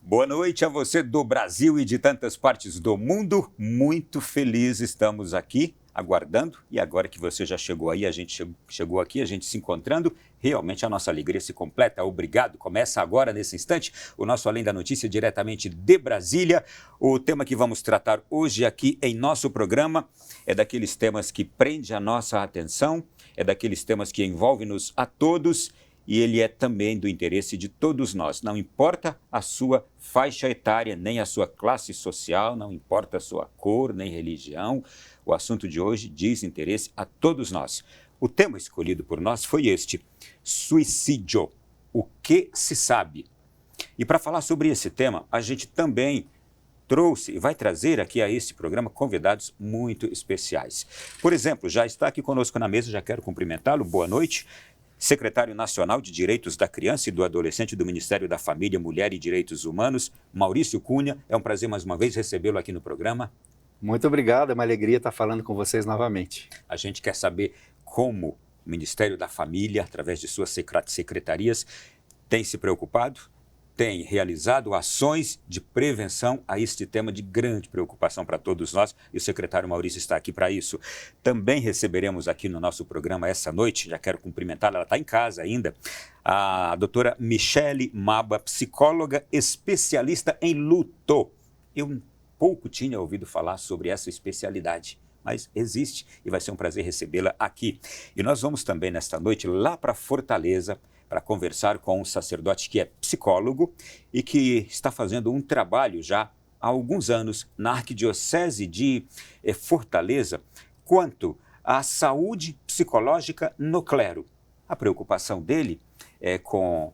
Boa noite a você do Brasil e de tantas partes do mundo. Muito feliz estamos aqui aguardando. E agora que você já chegou aí, a gente chegou aqui, a gente se encontrando, realmente a nossa alegria se completa. Obrigado. Começa agora, nesse instante, o nosso Além da Notícia diretamente de Brasília. O tema que vamos tratar hoje aqui em nosso programa é daqueles temas que prende a nossa atenção, é daqueles temas que envolvem-nos a todos. E ele é também do interesse de todos nós. Não importa a sua faixa etária, nem a sua classe social, não importa a sua cor, nem religião. O assunto de hoje diz interesse a todos nós. O tema escolhido por nós foi este: suicídio. O que se sabe? E para falar sobre esse tema, a gente também trouxe e vai trazer aqui a este programa convidados muito especiais. Por exemplo, já está aqui conosco na mesa, já quero cumprimentá-lo. Boa noite. Secretário Nacional de Direitos da Criança e do Adolescente do Ministério da Família, Mulher e Direitos Humanos, Maurício Cunha. É um prazer mais uma vez recebê-lo aqui no programa. Muito obrigado, é uma alegria estar falando com vocês novamente. A gente quer saber como o Ministério da Família, através de suas secretarias, tem se preocupado, tem realizado ações de prevenção a este tema de grande preocupação para todos nós, e o secretário Maurício está aqui para isso. Também receberemos aqui no nosso programa essa noite, já quero cumprimentá-la, ela está em casa ainda, a doutora Michele Maba, psicóloga especialista em luto. Eu pouco tinha ouvido falar sobre essa especialidade, mas existe e vai ser um prazer recebê-la aqui. E nós vamos também nesta noite lá para Fortaleza, para conversar com um sacerdote que é psicólogo e que está fazendo um trabalho já há alguns anos na Arquidiocese de Fortaleza quanto à saúde psicológica no clero. A preocupação dele é com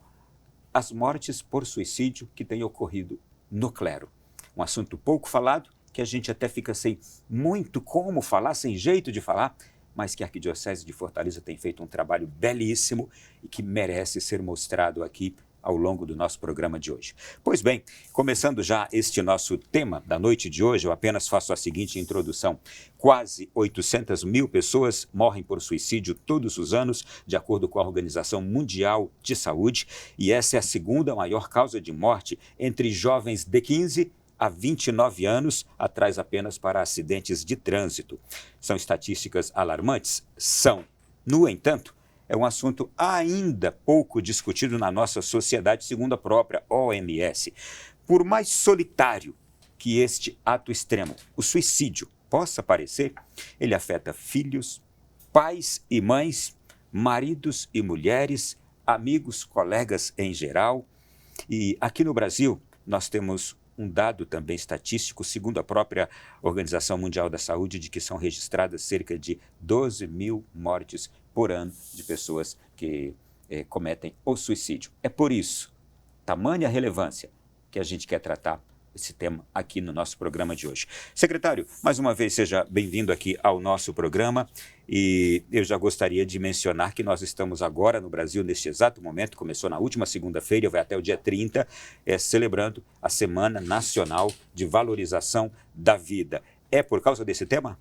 as mortes por suicídio que têm ocorrido no clero. Um assunto pouco falado, que a gente até fica sem muito como falar, sem jeito de falar, mas que a Arquidiocese de Fortaleza tem feito um trabalho belíssimo e que merece ser mostrado aqui ao longo do nosso programa de hoje. Pois bem, começando já este nosso tema da noite de hoje, eu apenas faço a seguinte introdução. Quase 800 mil pessoas morrem por suicídio todos os anos, de acordo com a Organização Mundial de Saúde, e essa é a segunda maior causa de morte entre jovens de 15 a 29 anos, atrás apenas para acidentes de trânsito. São estatísticas alarmantes? São. No entanto, é um assunto ainda pouco discutido na nossa sociedade, segundo a própria OMS. Por mais solitário que este ato extremo, o suicídio, possa parecer, ele afeta filhos, pais e mães, maridos e mulheres, amigos, colegas em geral. E aqui no Brasil, nós temos um dado também estatístico, segundo a própria Organização Mundial da Saúde, de que são registradas cerca de 12 mil mortes por ano de pessoas que cometem o suicídio. É por isso, tamanha relevância, que a gente quer tratar esse tema aqui no nosso programa de hoje. Secretário, mais uma vez seja bem-vindo aqui ao nosso programa e eu já gostaria de mencionar que nós estamos agora no Brasil, neste exato momento, começou na última segunda-feira, vai até o dia 30, celebrando a Semana Nacional de Valorização da Vida. É por causa desse tema?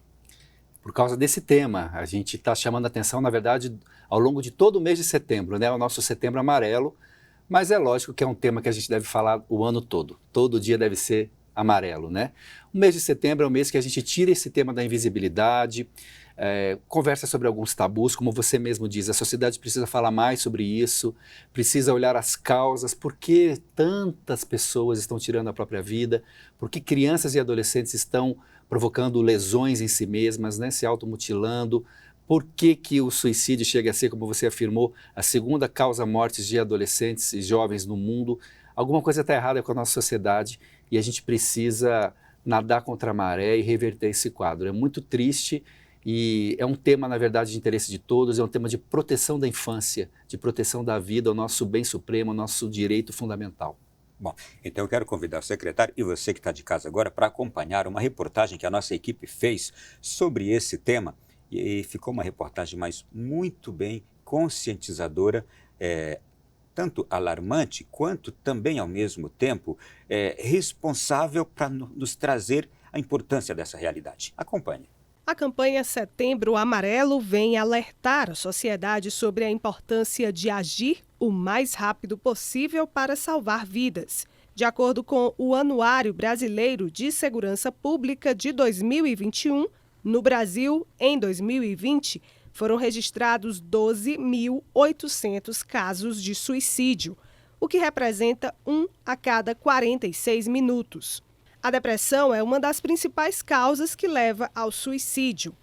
Por causa desse tema, a gente está chamando a atenção, na verdade, ao longo de todo o mês de setembro, né? O nosso Setembro Amarelo. Mas é lógico que é um tema que a gente deve falar o ano todo. Todo dia deve ser amarelo, né? O mês de setembro é o mês que a gente tira esse tema da invisibilidade, conversa sobre alguns tabus, como você mesmo diz, a sociedade precisa falar mais sobre isso, precisa olhar as causas, por que tantas pessoas estão tirando a própria vida, por que crianças e adolescentes estão provocando lesões em si mesmas, né? Se automutilando. Por que o suicídio chega a ser, como você afirmou, a segunda causa mortes de adolescentes e jovens no mundo? Alguma coisa está errada com a nossa sociedade e a gente precisa nadar contra a maré e reverter esse quadro. É muito triste e é um tema, na verdade, de interesse de todos, é um tema de proteção da infância, de proteção da vida, o nosso bem supremo, o nosso direito fundamental. Bom, então eu quero convidar o secretário e você que está de casa agora para acompanhar uma reportagem que a nossa equipe fez sobre esse tema. E ficou uma reportagem, mas muito bem conscientizadora, tanto alarmante, quanto também, ao mesmo tempo, responsável para nos trazer a importância dessa realidade. Acompanhe. A campanha Setembro Amarelo vem alertar a sociedade sobre a importância de agir o mais rápido possível para salvar vidas. De acordo com o Anuário Brasileiro de Segurança Pública de 2021, no Brasil, em 2020, foram registrados 12.800 casos de suicídio, o que representa 1 a cada 46 minutos. A depressão é uma das principais causas que leva ao suicídio.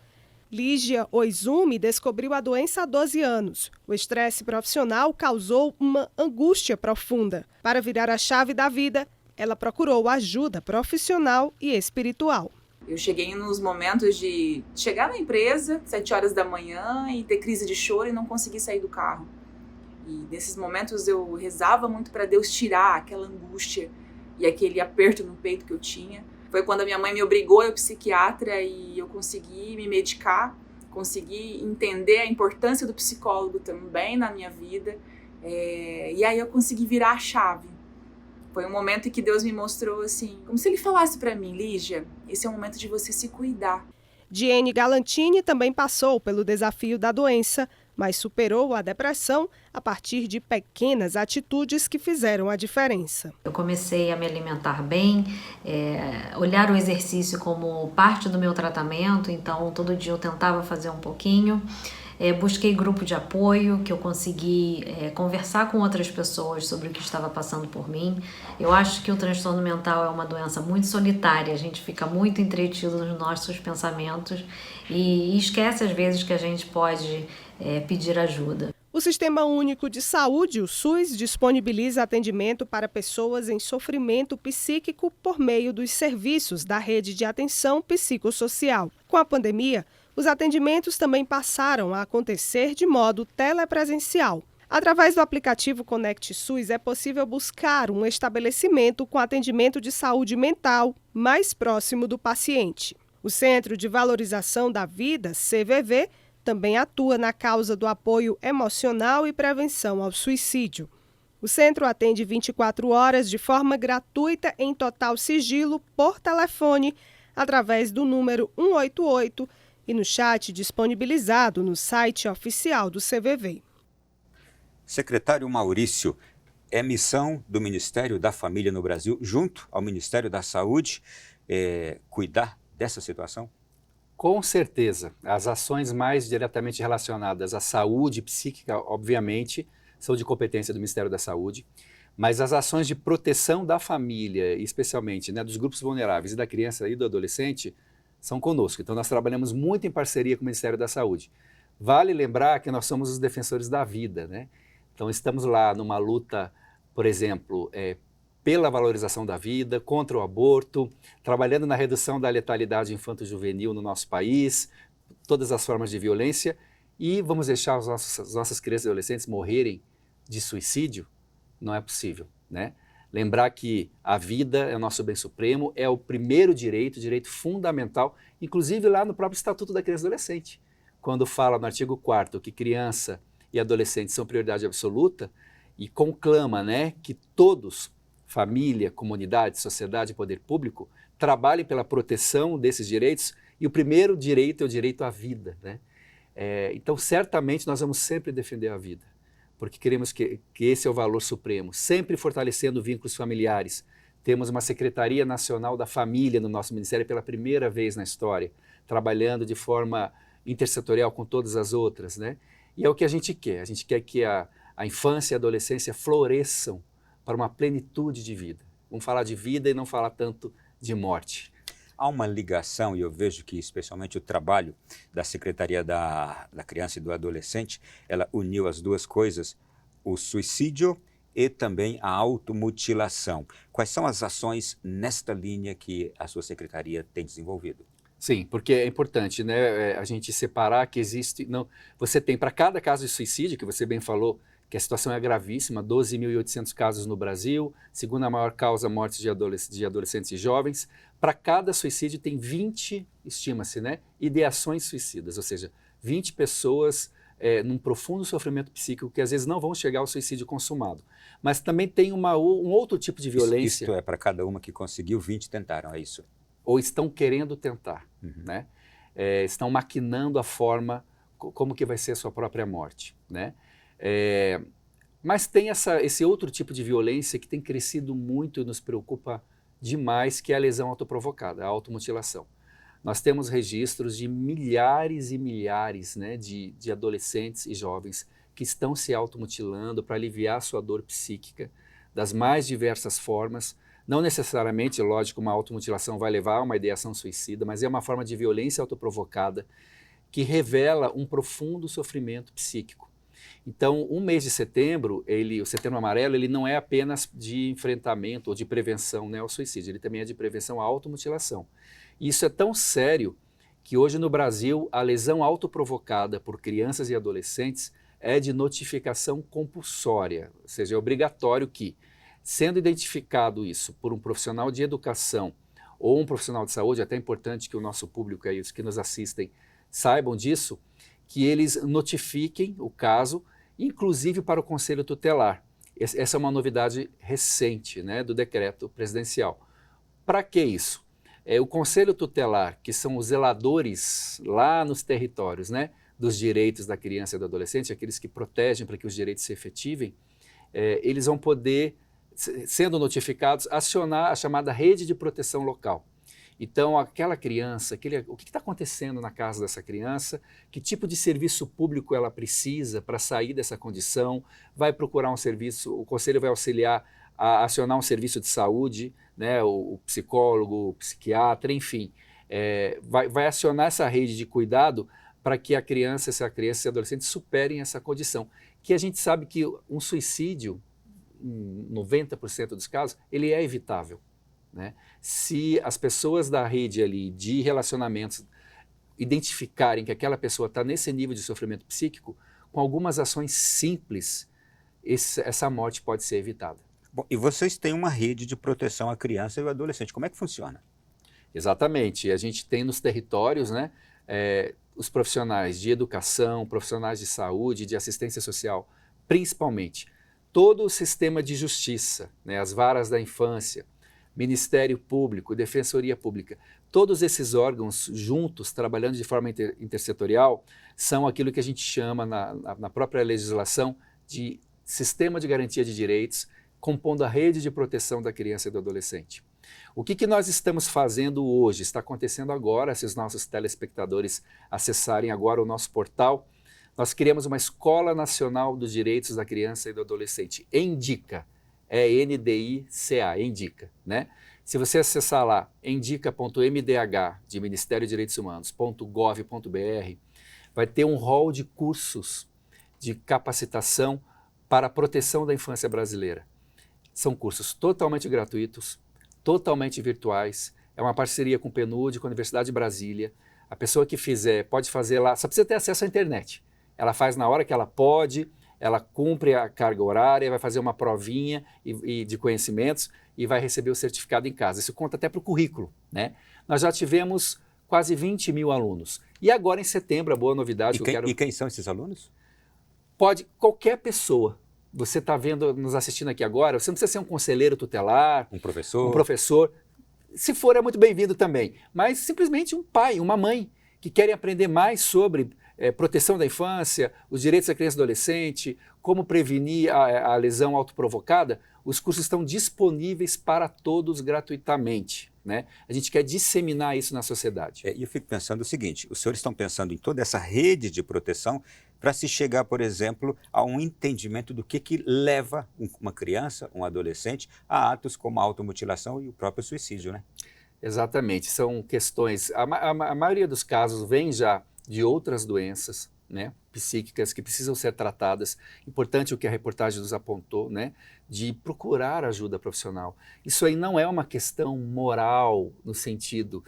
Lígia Oizumi descobriu a doença há 12 anos. O estresse profissional causou uma angústia profunda. Para virar a chave da vida, ela procurou ajuda profissional e espiritual. Eu cheguei nos momentos de chegar na empresa, 7 horas da manhã, e ter crise de choro e não conseguir sair do carro. E nesses momentos eu rezava muito para Deus tirar aquela angústia e aquele aperto no peito que eu tinha. Foi quando a minha mãe me obrigou a ir ao psiquiatra e eu consegui me medicar, consegui entender a importância do psicólogo também na minha vida. E aí eu consegui virar a chave. Foi um momento em que Deus me mostrou assim, como se Ele falasse para mim: Lígia, esse é o momento de você se cuidar. Diene Galantini também passou pelo desafio da doença, mas superou a depressão a partir de pequenas atitudes que fizeram a diferença. Eu comecei a me alimentar bem, olhar o exercício como parte do meu tratamento, então todo dia eu tentava fazer um pouquinho. Busquei grupo de apoio, que eu consegui conversar com outras pessoas sobre o que estava passando por mim. Eu acho que o transtorno mental é uma doença muito solitária, a gente fica muito entretido nos nossos pensamentos e esquece às vezes que a gente pode pedir ajuda. O Sistema Único de Saúde, o SUS, disponibiliza atendimento para pessoas em sofrimento psíquico por meio dos serviços da Rede de Atenção Psicossocial. Com a pandemia, os atendimentos também passaram a acontecer de modo telepresencial. Através do aplicativo Conect SUS é possível buscar um estabelecimento com atendimento de saúde mental mais próximo do paciente. O Centro de Valorização da Vida, CVV, também atua na causa do apoio emocional e prevenção ao suicídio. O centro atende 24 horas de forma gratuita em total sigilo por telefone através do número 188 e no chat disponibilizado no site oficial do CVV. Secretário Maurício, é missão do Ministério da Família no Brasil, junto ao Ministério da Saúde, cuidar dessa situação? Com certeza. As ações mais diretamente relacionadas à saúde psíquica, obviamente, são de competência do Ministério da Saúde, mas as ações de proteção da família, especialmente dos grupos vulneráveis e da criança e do adolescente, são conosco. Então, nós trabalhamos muito em parceria com o Ministério da Saúde. Vale lembrar que nós somos os defensores da vida, né? Então, estamos lá numa luta, por exemplo, pela valorização da vida, contra o aborto, trabalhando na redução da letalidade infanto-juvenil no nosso país, todas as formas de violência, e vamos deixar as nossas crianças e adolescentes morrerem de suicídio? Não é possível, né? Lembrar que a vida é o nosso bem supremo, é o primeiro direito fundamental, inclusive lá no próprio Estatuto da Criança e do Adolescente, quando fala no artigo 4º que criança e adolescente são prioridade absoluta, e conclama, que todos, família, comunidade, sociedade e poder público, trabalhem pela proteção desses direitos, e o primeiro direito é o direito à vida, né? Então, certamente, nós vamos sempre defender a vida, porque queremos que esse é o valor supremo, sempre fortalecendo vínculos familiares. Temos uma Secretaria Nacional da Família no nosso Ministério pela primeira vez na história, trabalhando de forma intersetorial com todas as outras, né? E é o que a gente quer que a infância e a adolescência floresçam para uma plenitude de vida. Vamos falar de vida e não falar tanto de morte. Há uma ligação, e eu vejo que especialmente o trabalho da Secretaria da Criança e do Adolescente, ela uniu as duas coisas, o suicídio e também a automutilação. Quais são as ações nesta linha que a sua Secretaria tem desenvolvido? Sim, porque é importante, a gente separar que existe... você tem para cada caso de suicídio, que você bem falou, que a situação é gravíssima, 12.800 casos no Brasil, segunda maior causa mortes de adolescentes e jovens. Para cada suicídio tem 20, estima-se, ideações suicidas, ou seja, 20 pessoas num profundo sofrimento psíquico que às vezes não vão chegar ao suicídio consumado. Mas também tem um outro tipo de violência. Isto é, para cada uma que conseguiu, 20 tentaram, é isso? Ou estão querendo tentar, estão maquinando a forma como que vai ser a sua própria morte, Mas tem esse outro tipo de violência que tem crescido muito e nos preocupa demais, que é a lesão autoprovocada, a automutilação. Nós temos registros de milhares e milhares, né, de adolescentes e jovens que estão se automutilando para aliviar sua dor psíquica das mais diversas formas. Não necessariamente, lógico, uma automutilação vai levar a uma ideação suicida, mas é uma forma de violência autoprovocada que revela um profundo sofrimento psíquico. Então, o mês de setembro, o Setembro Amarelo, ele não é apenas de enfrentamento ou de prevenção, né, ao suicídio, ele também é de prevenção à automutilação. E isso é tão sério que hoje no Brasil a lesão autoprovocada por crianças e adolescentes é de notificação compulsória, ou seja, é obrigatório que, sendo identificado isso por um profissional de educação ou um profissional de saúde, é até importante que o nosso público e os que nos assistem saibam disso, que eles notifiquem o caso, inclusive para o Conselho Tutelar. Essa é uma novidade recente, né, do decreto presidencial. Para que isso? O Conselho Tutelar, que são os zeladores lá nos territórios, né, dos direitos da criança e do adolescente, aqueles que protegem para que os direitos se efetivem, eles vão poder, sendo notificados, acionar a chamada rede de proteção local. Então, aquela criança, o que está acontecendo na casa dessa criança, que tipo de serviço público ela precisa para sair dessa condição, vai procurar um serviço, o conselho vai auxiliar a acionar um serviço de saúde, né, o psicólogo, o psiquiatra, enfim, vai acionar essa rede de cuidado para que a criança e o adolescente superem essa condição. Que a gente sabe que um suicídio, em 90% dos casos, ele é evitável. Né? Se as pessoas da rede ali de relacionamentos identificarem que aquela pessoa está nesse nível de sofrimento psíquico, com algumas ações simples, essa morte pode ser evitada. Bom, e vocês têm uma rede de proteção à criança e ao adolescente. Como é que funciona? Exatamente. A gente tem nos territórios, né, os profissionais de educação, profissionais de saúde, de assistência social, principalmente. Todo o sistema de justiça, né, as varas da infância, Ministério Público, Defensoria Pública, todos esses órgãos juntos, trabalhando de forma intersetorial, são aquilo que a gente chama na própria legislação de Sistema de Garantia de Direitos, compondo a rede de proteção da criança e do adolescente. O que nós estamos fazendo hoje, está acontecendo agora, se os nossos telespectadores acessarem agora o nosso portal, nós criamos uma Escola Nacional dos Direitos da Criança e do Adolescente, ENDICA, ENDICA, ENDICA, né? Se você acessar lá, endica.mdh, de Ministério de Direitos Humanos.gov.br, vai ter um rol de cursos de capacitação para a proteção da infância brasileira. São cursos totalmente gratuitos, totalmente virtuais, é uma parceria com o PNUD, com a Universidade de Brasília. A pessoa que fizer pode fazer lá, só precisa ter acesso à internet. Ela faz na hora que ela pode, ela cumpre a carga horária, vai fazer uma provinha de conhecimentos e vai receber o certificado em casa. Isso conta até para o currículo, né? Nós já tivemos quase 20 mil alunos. E agora em setembro, a boa novidade E quem são esses alunos? Pode, qualquer pessoa. Você está vendo, nos assistindo aqui agora, você não precisa ser um conselheiro tutelar, um professor. Se for, é muito bem-vindo também. Mas simplesmente um pai, uma mãe, que querem aprender mais sobre proteção da infância, os direitos da criança e adolescente, como prevenir a lesão autoprovocada, os cursos estão disponíveis para todos gratuitamente. Né? A gente quer disseminar isso na sociedade. E eu fico pensando o seguinte, os senhores estão pensando em toda essa rede de proteção para se chegar, por exemplo, a um entendimento do que leva uma criança, um adolescente, a atos como a automutilação e o próprio suicídio, né? Exatamente, são questões, a maioria dos casos vem já de outras doenças, né, psíquicas que precisam ser tratadas. Importante o que a reportagem nos apontou, né, de procurar ajuda profissional. Isso aí não é uma questão moral no sentido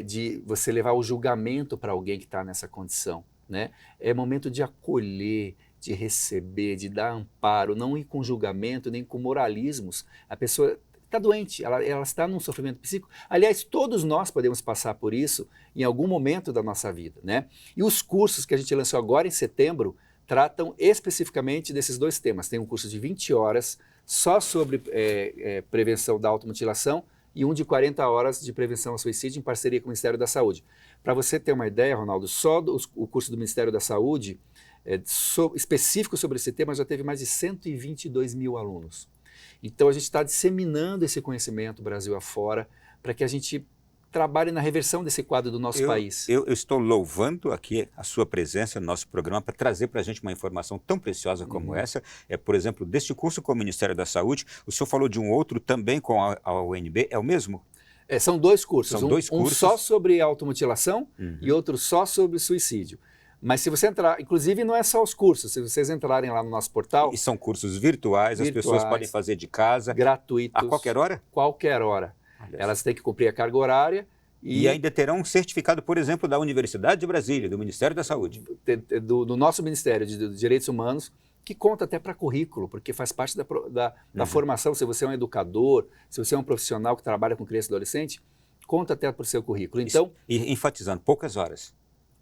de você levar o julgamento para alguém que está nessa condição, né? É momento de acolher, de receber, de dar amparo, não ir com julgamento nem com moralismos. A pessoa está doente, ela está num sofrimento psíquico. Aliás, todos nós podemos passar por isso em algum momento da nossa vida, né? E os cursos que a gente lançou agora em setembro tratam especificamente desses dois temas. Tem um curso de 20 horas só sobre prevenção da automutilação e um de 40 horas de prevenção ao suicídio em parceria com o Ministério da Saúde. Para você ter uma ideia, Ronaldo, só o curso do Ministério da Saúde específico sobre esse tema já teve mais de 122 mil alunos. Então, a gente está disseminando esse conhecimento Brasil afora para que a gente trabalhe na reversão desse quadro do nosso país. Eu estou louvando aqui a sua presença no nosso programa para trazer para a gente uma informação tão preciosa como essa. Por exemplo, deste curso com o Ministério da Saúde, o senhor falou de um outro também com a UNB, é o mesmo? São dois cursos. São dois cursos. Um só sobre automutilação e outro só sobre suicídio. Mas se você entrar, inclusive não é só os cursos, se vocês entrarem lá no nosso portal... E são cursos virtuais, as pessoas podem fazer de casa. Gratuitos. A qualquer hora? Qualquer hora. Elas têm que cumprir a carga horária. E ainda terão um certificado, por exemplo, da Universidade de Brasília, do Ministério da Saúde. Do nosso Ministério de Direitos Humanos, que conta até para currículo, porque faz parte da formação. Se você é um educador, se você é um profissional que trabalha com criança e adolescente, conta até para o seu currículo. Então, e enfatizando, poucas horas.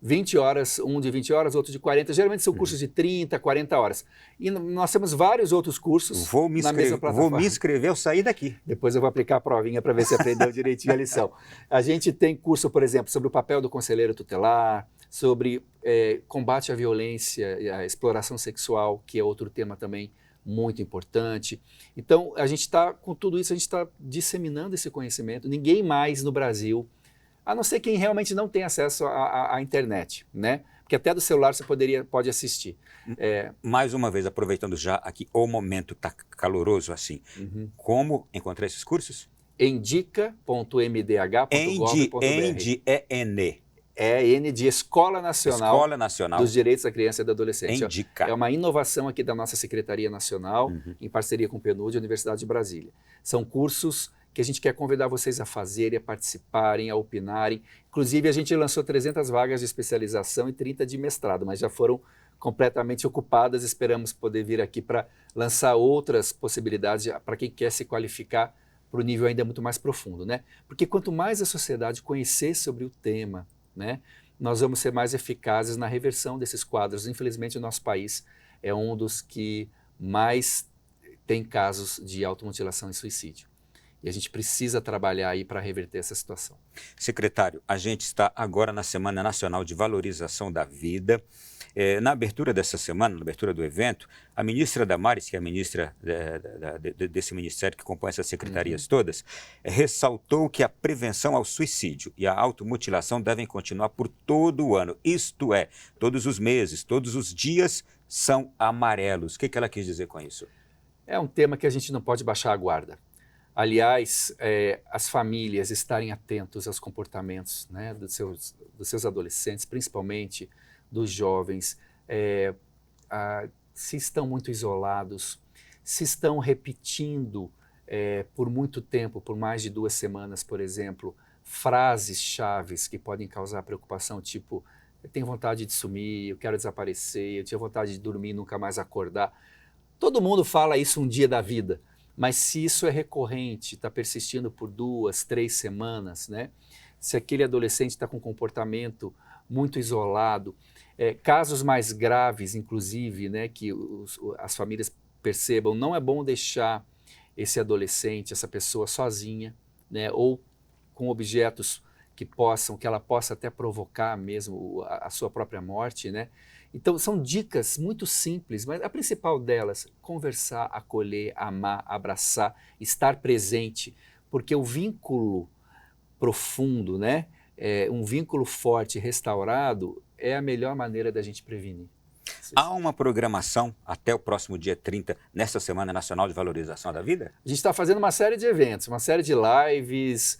20 horas, um de 20 horas, outro de 40. Geralmente são cursos de 30, 40 horas. E nós temos vários outros cursos na mesma plataforma. Vou me inscrever, eu sair daqui. Depois eu vou aplicar a provinha para ver se aprendeu direitinho a lição. A gente tem curso, por exemplo, sobre o papel do conselheiro tutelar, sobre combate à violência e à exploração sexual, que é outro tema também muito importante. Então, a gente está, com tudo isso, a gente está disseminando esse conhecimento. Ninguém mais no Brasil, a não ser quem realmente não tem acesso à internet, né? Porque até do celular você pode assistir. Mais uma vez, aproveitando já aqui, o momento está caloroso assim. Como encontrar esses cursos? Endica.mdh.gov.br. N. N de Escola Nacional dos Direitos da Criança e do Adolescente. Endica. É uma inovação aqui da nossa Secretaria Nacional, em parceria com o PNUD e a Universidade de Brasília. São cursos que a gente quer convidar vocês a fazerem, a participarem, a opinarem. Inclusive, a gente lançou 300 vagas de especialização e 30 de mestrado, mas já foram completamente ocupadas. Esperamos poder vir aqui para lançar outras possibilidades para quem quer se qualificar para o nível ainda muito mais profundo, né? Porque quanto mais a sociedade conhecer sobre o tema, né, nós vamos ser mais eficazes na reversão desses quadros. Infelizmente, o nosso país é um dos que mais tem casos de automutilação e suicídio. E a gente precisa trabalhar aí para reverter essa situação. Secretário, a gente está agora na Semana Nacional de Valorização da Vida. Na abertura dessa semana, na abertura do evento, a ministra Damares, que é a ministra desse ministério que compõe essas secretarias todas, ressaltou que a prevenção ao suicídio e à automutilação devem continuar por todo o ano. Isto é, todos os meses, todos os dias são amarelos. O que ela quis dizer com isso? É um tema que a gente não pode baixar a guarda. Aliás, as famílias estarem atentos aos comportamentos, né, dos seus adolescentes, principalmente dos jovens, se estão muito isolados, se estão repetindo por muito tempo, por mais de 2 semanas, por exemplo, frases chaves que podem causar preocupação, tipo, eu tenho vontade de sumir, eu quero desaparecer, eu tinha vontade de dormir e nunca mais acordar. Todo mundo fala isso um dia da vida. Mas se isso é recorrente, está persistindo por 2, 3 semanas, né? Se aquele adolescente está com um comportamento muito isolado, casos mais graves, inclusive, né, que as famílias percebam, não é bom deixar esse adolescente, essa pessoa sozinha, né, ou com objetos que ela possa até provocar mesmo a sua própria morte, né? Então, são dicas muito simples, mas a principal delas, conversar, acolher, amar, abraçar, estar presente, porque o vínculo profundo, né, um vínculo forte, restaurado, é a melhor maneira da gente prevenir. Há uma programação até o próximo dia 30, nessa Semana Nacional de Valorização da Vida? A gente está fazendo uma série de eventos, uma série de lives.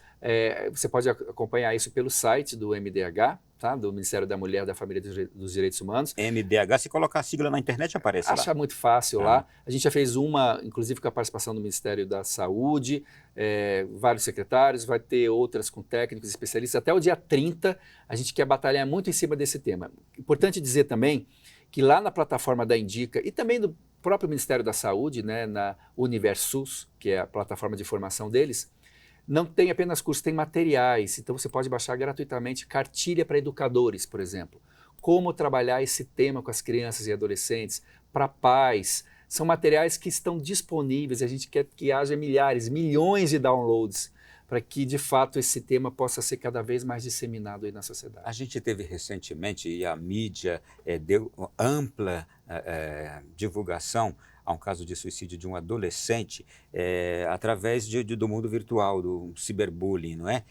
Você pode acompanhar isso pelo site do MDH, tá? Do Ministério da Mulher, da Família e dos Direitos Humanos. MDH, se colocar a sigla na internet, aparece lá. Acha muito fácil lá. A gente já fez uma, inclusive com a participação do Ministério da Saúde, vários secretários, vai ter outras com técnicos especialistas. Até o dia 30, a gente quer batalhar muito em cima desse tema. Importante dizer também que lá na plataforma da Endica e também do próprio Ministério da Saúde, né, na Universus, que é a plataforma de formação deles, não tem apenas cursos, tem materiais. Então você pode baixar gratuitamente cartilha para educadores, por exemplo. Como trabalhar esse tema com as crianças e adolescentes, para pais. São materiais que estão disponíveis, a gente quer que haja milhares, milhões de downloads, para que, de fato, esse tema possa ser cada vez mais disseminado aí na sociedade. A gente teve recentemente, e a mídia deu ampla divulgação a um caso de suicídio de um adolescente através do mundo virtual, do ciberbullying, não é?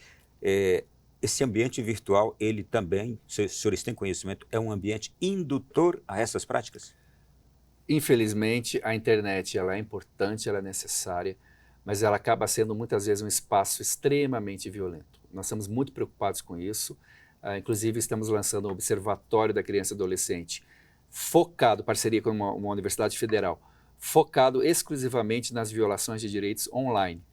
Esse ambiente virtual, ele também, os senhores têm conhecimento, é um ambiente indutor a essas práticas? Infelizmente, a internet ela é importante, ela é necessária, mas ela acaba sendo muitas vezes um espaço extremamente violento. Nós estamos muito preocupados com isso, inclusive estamos lançando um observatório da criança e adolescente, focado, parceria com uma universidade federal, focado exclusivamente nas violações de direitos online.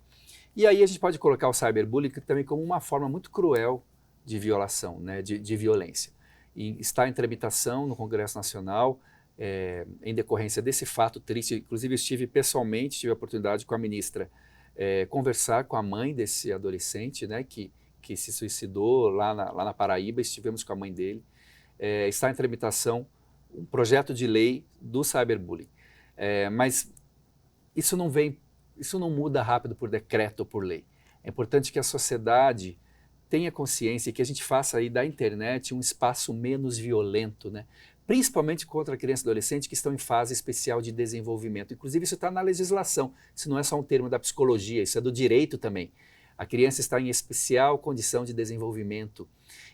E aí a gente pode colocar o cyberbullying também como uma forma muito cruel de violação, né, de violência. E está em tramitação no Congresso Nacional, em decorrência desse fato triste. Inclusive estive pessoalmente, tive a oportunidade com a ministra conversar com a mãe desse adolescente, né, que se suicidou lá na Paraíba, estivemos com a mãe dele. Está em tramitação um projeto de lei do cyberbullying. Mas isso não muda rápido por decreto ou por lei. É importante que a sociedade tenha consciência e que a gente faça aí da internet um espaço menos violento, né? Principalmente contra crianças e adolescentes que estão em fase especial de desenvolvimento. Inclusive isso está na legislação, isso não é só um termo da psicologia, isso é do direito também. A criança está em especial condição de desenvolvimento.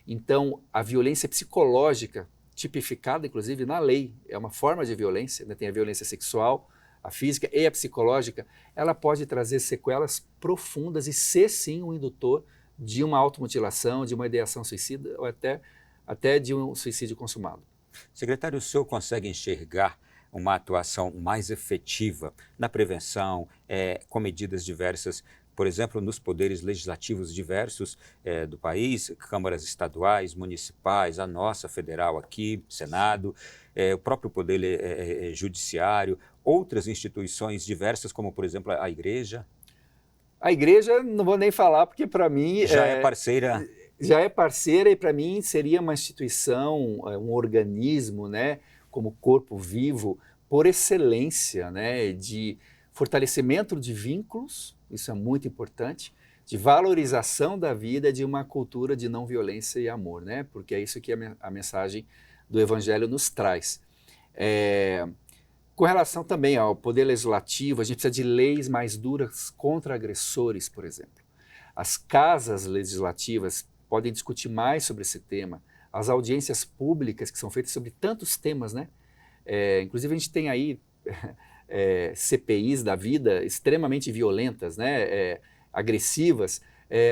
Então, a violência psicológica, tipificada inclusive na lei, é uma forma de violência, né? Tem a violência sexual, a física e a psicológica, ela pode trazer sequelas profundas e ser sim um indutor de uma automutilação, de uma ideação suicida ou até de um suicídio consumado. Secretário, o senhor consegue enxergar uma atuação mais efetiva na prevenção, com medidas diversas, por exemplo, nos poderes legislativos diversos do país, câmaras estaduais, municipais, a nossa federal aqui, Senado, o próprio poder judiciário, outras instituições diversas, como, por exemplo, a igreja? A igreja, não vou nem falar, porque para mim... Já é parceira? Já é parceira e para mim seria uma instituição, um organismo, né, como corpo vivo, por excelência, né, de fortalecimento de vínculos, isso é muito importante, de valorização da vida, de uma cultura de não violência e amor, né, porque é isso que a mensagem do Evangelho nos traz. Com relação também ao poder legislativo, a gente precisa de leis mais duras contra agressores, por exemplo. As casas legislativas podem discutir mais sobre esse tema, as audiências públicas que são feitas sobre tantos temas, né? Inclusive a gente tem aí CPIs da vida extremamente violentas, né? Agressivas.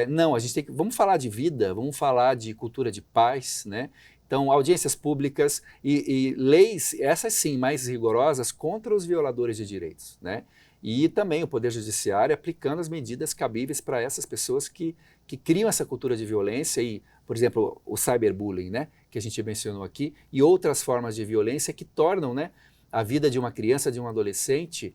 Não, a gente tem que, vamos falar de vida, vamos falar de cultura de paz, né? Então, audiências públicas e leis, essas sim, mais rigorosas contra os violadores de direitos, né? E também o Poder Judiciário aplicando as medidas cabíveis para essas pessoas que criam essa cultura de violência e, por exemplo, o cyberbullying, né, que a gente mencionou aqui, e outras formas de violência que tornam, né, a vida de uma criança, de um adolescente,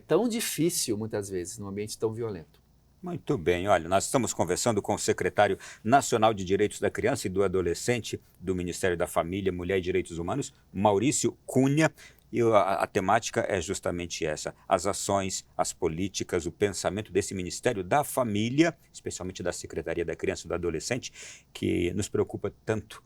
tão difícil, muitas vezes, num ambiente tão violento. Muito bem, olha, nós estamos conversando com o secretário nacional de Direitos da Criança e do Adolescente do Ministério da Família, Mulher e Direitos Humanos, Maurício Cunha. E a temática é justamente essa, as ações, as políticas, o pensamento desse Ministério da Família, especialmente da Secretaria da Criança e do Adolescente, que nos preocupa tanto.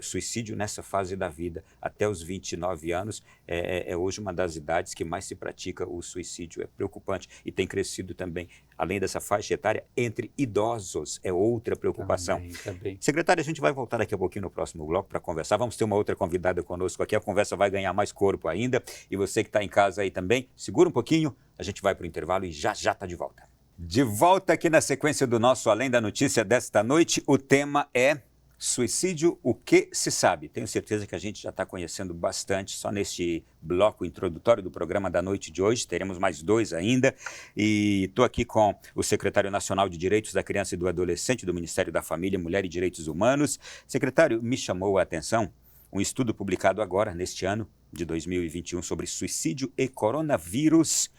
Suicídio nessa fase da vida, até os 29 anos, é hoje uma das idades que mais se pratica o suicídio. É preocupante e tem crescido também, além dessa faixa etária, entre idosos, é outra preocupação. Também. Secretário, a gente vai voltar daqui a pouquinho no próximo bloco para conversar. Vamos ter uma outra convidada conosco aqui, a conversa vai ganhar mais corpo ainda. E você que está em casa aí também, segura um pouquinho, a gente vai para o intervalo e já está de volta. De volta aqui na sequência do nosso Além da Notícia desta noite, o tema é suicídio, o que se sabe? Tenho certeza que a gente já está conhecendo bastante, só neste bloco introdutório do programa da noite de hoje, teremos mais 2 ainda, e estou aqui com o secretário nacional de Direitos da Criança e do Adolescente do Ministério da Família, Mulher e Direitos Humanos. Secretário, me chamou a atenção um estudo publicado agora, neste ano de 2021, sobre suicídio e coronavírus,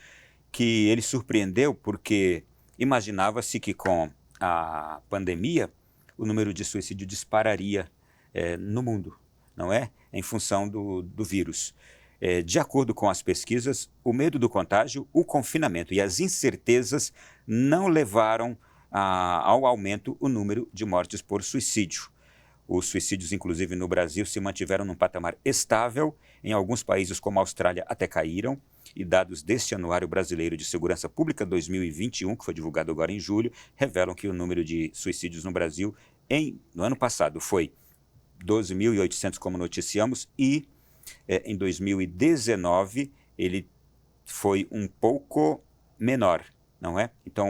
que ele surpreendeu porque imaginava-se que com a pandemia o número de suicídio dispararia no mundo, não é? Em função do vírus. De acordo com as pesquisas, o medo do contágio, o confinamento e as incertezas não levaram ao aumento o número de mortes por suicídio. Os suicídios, inclusive no Brasil, se mantiveram num patamar estável. Em alguns países, como a Austrália, até caíram. E dados deste Anuário Brasileiro de Segurança Pública 2021, que foi divulgado agora em julho, revelam que o número de suicídios no Brasil no ano passado foi 12.800, como noticiamos, e em 2019 ele foi um pouco menor, não é? Então,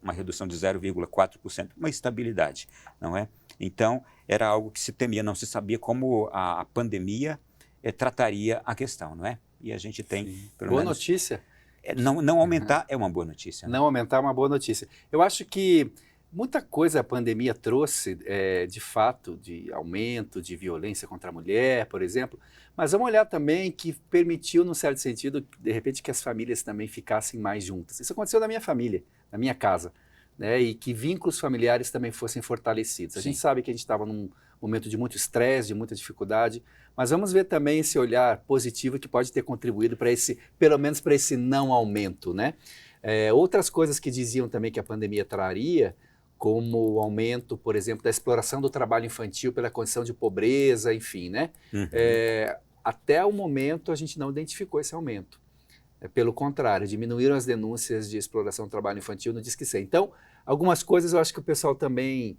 uma redução de 0,4%, uma estabilidade, não é? Então, era algo que se temia, não se sabia como a pandemia trataria a questão, não é? E a gente tem, pelo boa menos... notícia. Não aumentar é uma boa notícia. Né? Não aumentar é uma boa notícia. Eu acho que muita coisa a pandemia trouxe, de fato, de aumento de violência contra a mulher, por exemplo, mas vamos olhar também que permitiu, num certo sentido, de repente, que as famílias também ficassem mais juntas. Isso aconteceu na minha família, na minha casa, né? E que vínculos familiares também fossem fortalecidos. A gente sabe que a gente estava num momento de muito estresse, de muita dificuldade, mas vamos ver também esse olhar positivo que pode ter contribuído para esse, pelo menos para esse não aumento, né? Outras coisas que diziam também que a pandemia traria, como o aumento, por exemplo, da exploração do trabalho infantil pela condição de pobreza, enfim, né? Uhum. Até o momento a gente não identificou esse aumento. Pelo contrário, diminuíram as denúncias de exploração do trabalho infantil no Disque 100. Então, algumas coisas eu acho que o pessoal também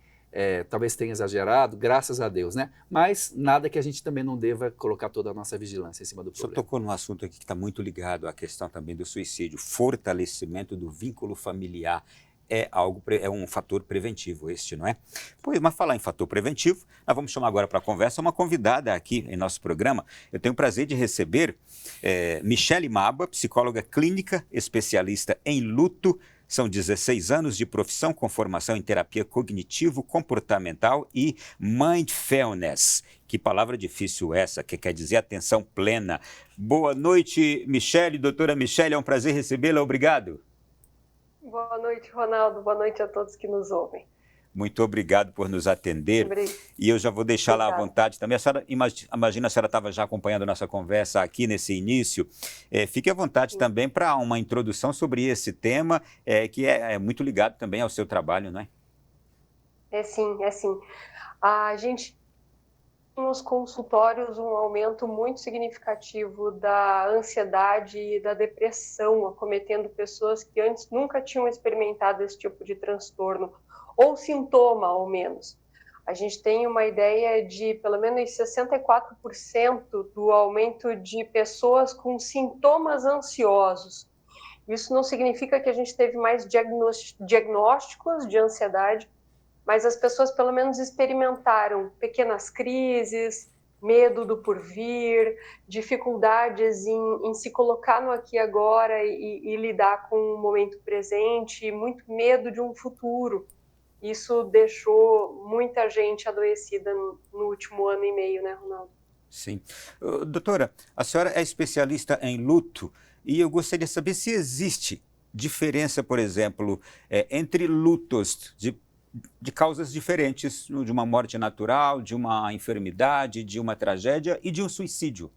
talvez tenha exagerado, graças a Deus, né? Mas nada que a gente também não deva colocar toda a nossa vigilância em cima do problema. O senhor tocou num assunto aqui que está muito ligado à questão também do suicídio, fortalecimento do vínculo familiar. É um fator preventivo este, não é? Pois, mas falar em fator preventivo, nós vamos chamar agora para a conversa uma convidada aqui em nosso programa. Eu tenho o prazer de receber Michele Maba, psicóloga clínica, especialista em luto. São 16 anos de profissão com formação em terapia cognitivo-comportamental e mindfulness. Que palavra difícil essa, que quer dizer atenção plena. Boa noite, Michele, doutora Michele, é um prazer recebê-la, obrigado. Boa noite, Ronaldo. Boa noite a todos que nos ouvem. Muito obrigado por nos atender. E eu já vou deixar lá à vontade também. A senhora, imagina, a senhora estava já acompanhando a nossa conversa aqui nesse início. Fique à vontade também para uma introdução sobre esse tema, que é muito ligado também ao seu trabalho, não é? É sim. A gente tem nos consultórios um aumento muito significativo da ansiedade e da depressão, acometendo pessoas que antes nunca tinham experimentado esse tipo de transtorno, ou sintoma, ao menos. A gente tem uma ideia de pelo menos 64% do aumento de pessoas com sintomas ansiosos. Isso não significa que a gente teve mais diagnósticos de ansiedade, mas as pessoas pelo menos experimentaram pequenas crises, medo do porvir, dificuldades em se colocar no aqui e agora e lidar com o momento presente, e muito medo de um futuro. Isso deixou muita gente adoecida no último ano e meio, né, Ronaldo? Sim. Doutora, a senhora é especialista em luto e eu gostaria de saber se existe diferença, por exemplo, entre lutos de causas diferentes, de uma morte natural, de uma enfermidade, de uma tragédia e de um suicídio.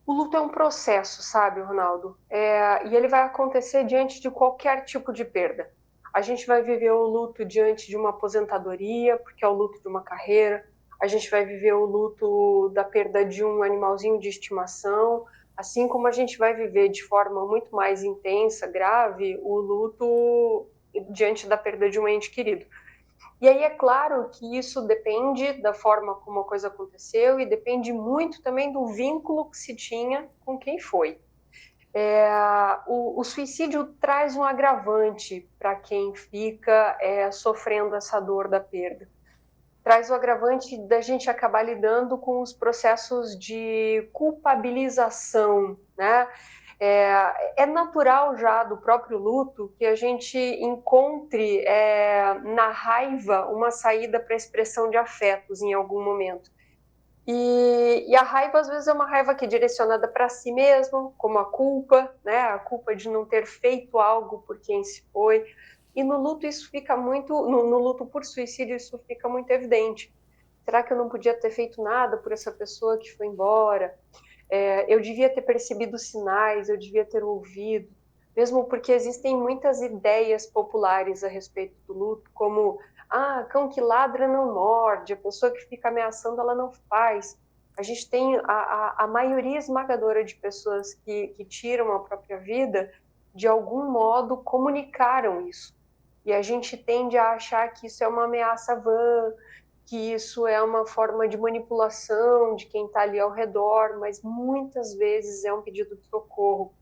O luto é um processo, sabe, Ronaldo? E ele vai acontecer diante de qualquer tipo de perda. A gente vai viver o luto diante de uma aposentadoria, porque é o luto de uma carreira. A gente vai viver o luto da perda de um animalzinho de estimação, assim como a gente vai viver de forma muito mais intensa, grave, o luto diante da perda de um ente querido. E aí é claro que isso depende da forma como a coisa aconteceu e depende muito também do vínculo que se tinha com quem foi. O suicídio traz um agravante para quem fica sofrendo essa dor da perda. Traz o agravante da gente acabar lidando com os processos de culpabilização, né? É natural já do próprio luto que a gente encontre na raiva uma saída para a expressão de afetos em algum momento. E a raiva, às vezes, é uma raiva que é direcionada para si mesmo, como a culpa, né? A culpa de não ter feito algo por quem se foi. E no luto isso fica muito, no luto por suicídio isso fica muito evidente. Será que eu não podia ter feito nada por essa pessoa que foi embora? Eu devia ter percebido os sinais, eu devia ter ouvido. mesmo porque existem muitas ideias populares a respeito do luto, como cão que ladra não morde, a pessoa que fica ameaçando ela não faz. A gente tem a maioria esmagadora de pessoas que tiram a própria vida, de algum modo comunicaram isso. E a gente tende a achar que isso é uma ameaça vã, que isso é uma forma de manipulação de quem está ali ao redor, mas muitas vezes é um pedido de socorro.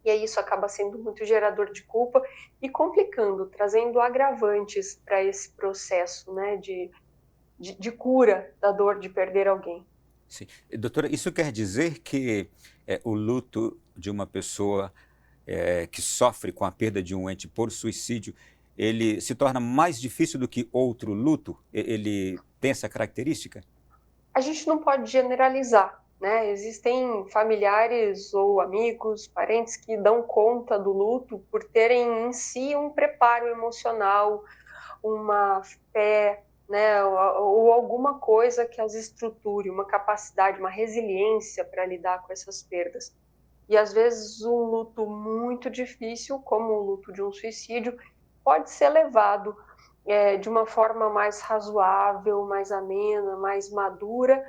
E aí isso acaba sendo muito gerador de culpa e complicando, trazendo agravantes para esse processo, né, de cura da dor de perder alguém. Sim. Doutora, isso quer dizer que o luto de uma pessoa que sofre com a perda de um ente por suicídio, ele se torna mais difícil do que outro luto? Ele tem essa característica? A gente não pode generalizar, né? Existem familiares ou amigos, parentes que dão conta do luto por terem em si um preparo emocional, uma fé, né? Ou alguma coisa que as estruture, uma capacidade, uma resiliência para lidar com essas perdas. E às vezes um luto muito difícil, como o luto de um suicídio, pode ser levado de uma forma mais razoável, mais amena, mais madura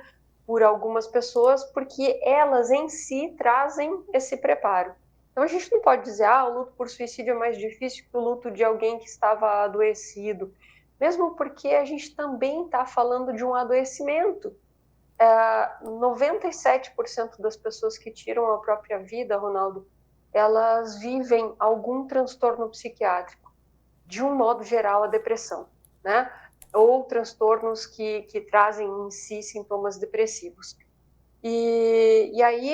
por algumas pessoas, porque elas em si trazem esse preparo. Então a gente não pode dizer, o luto por suicídio é mais difícil que o luto de alguém que estava adoecido, mesmo porque a gente também está falando de um adoecimento. 97% das pessoas que tiram a própria vida, Ronaldo, elas vivem algum transtorno psiquiátrico, de um modo geral a depressão, né? Ou transtornos que trazem em si sintomas depressivos. E aí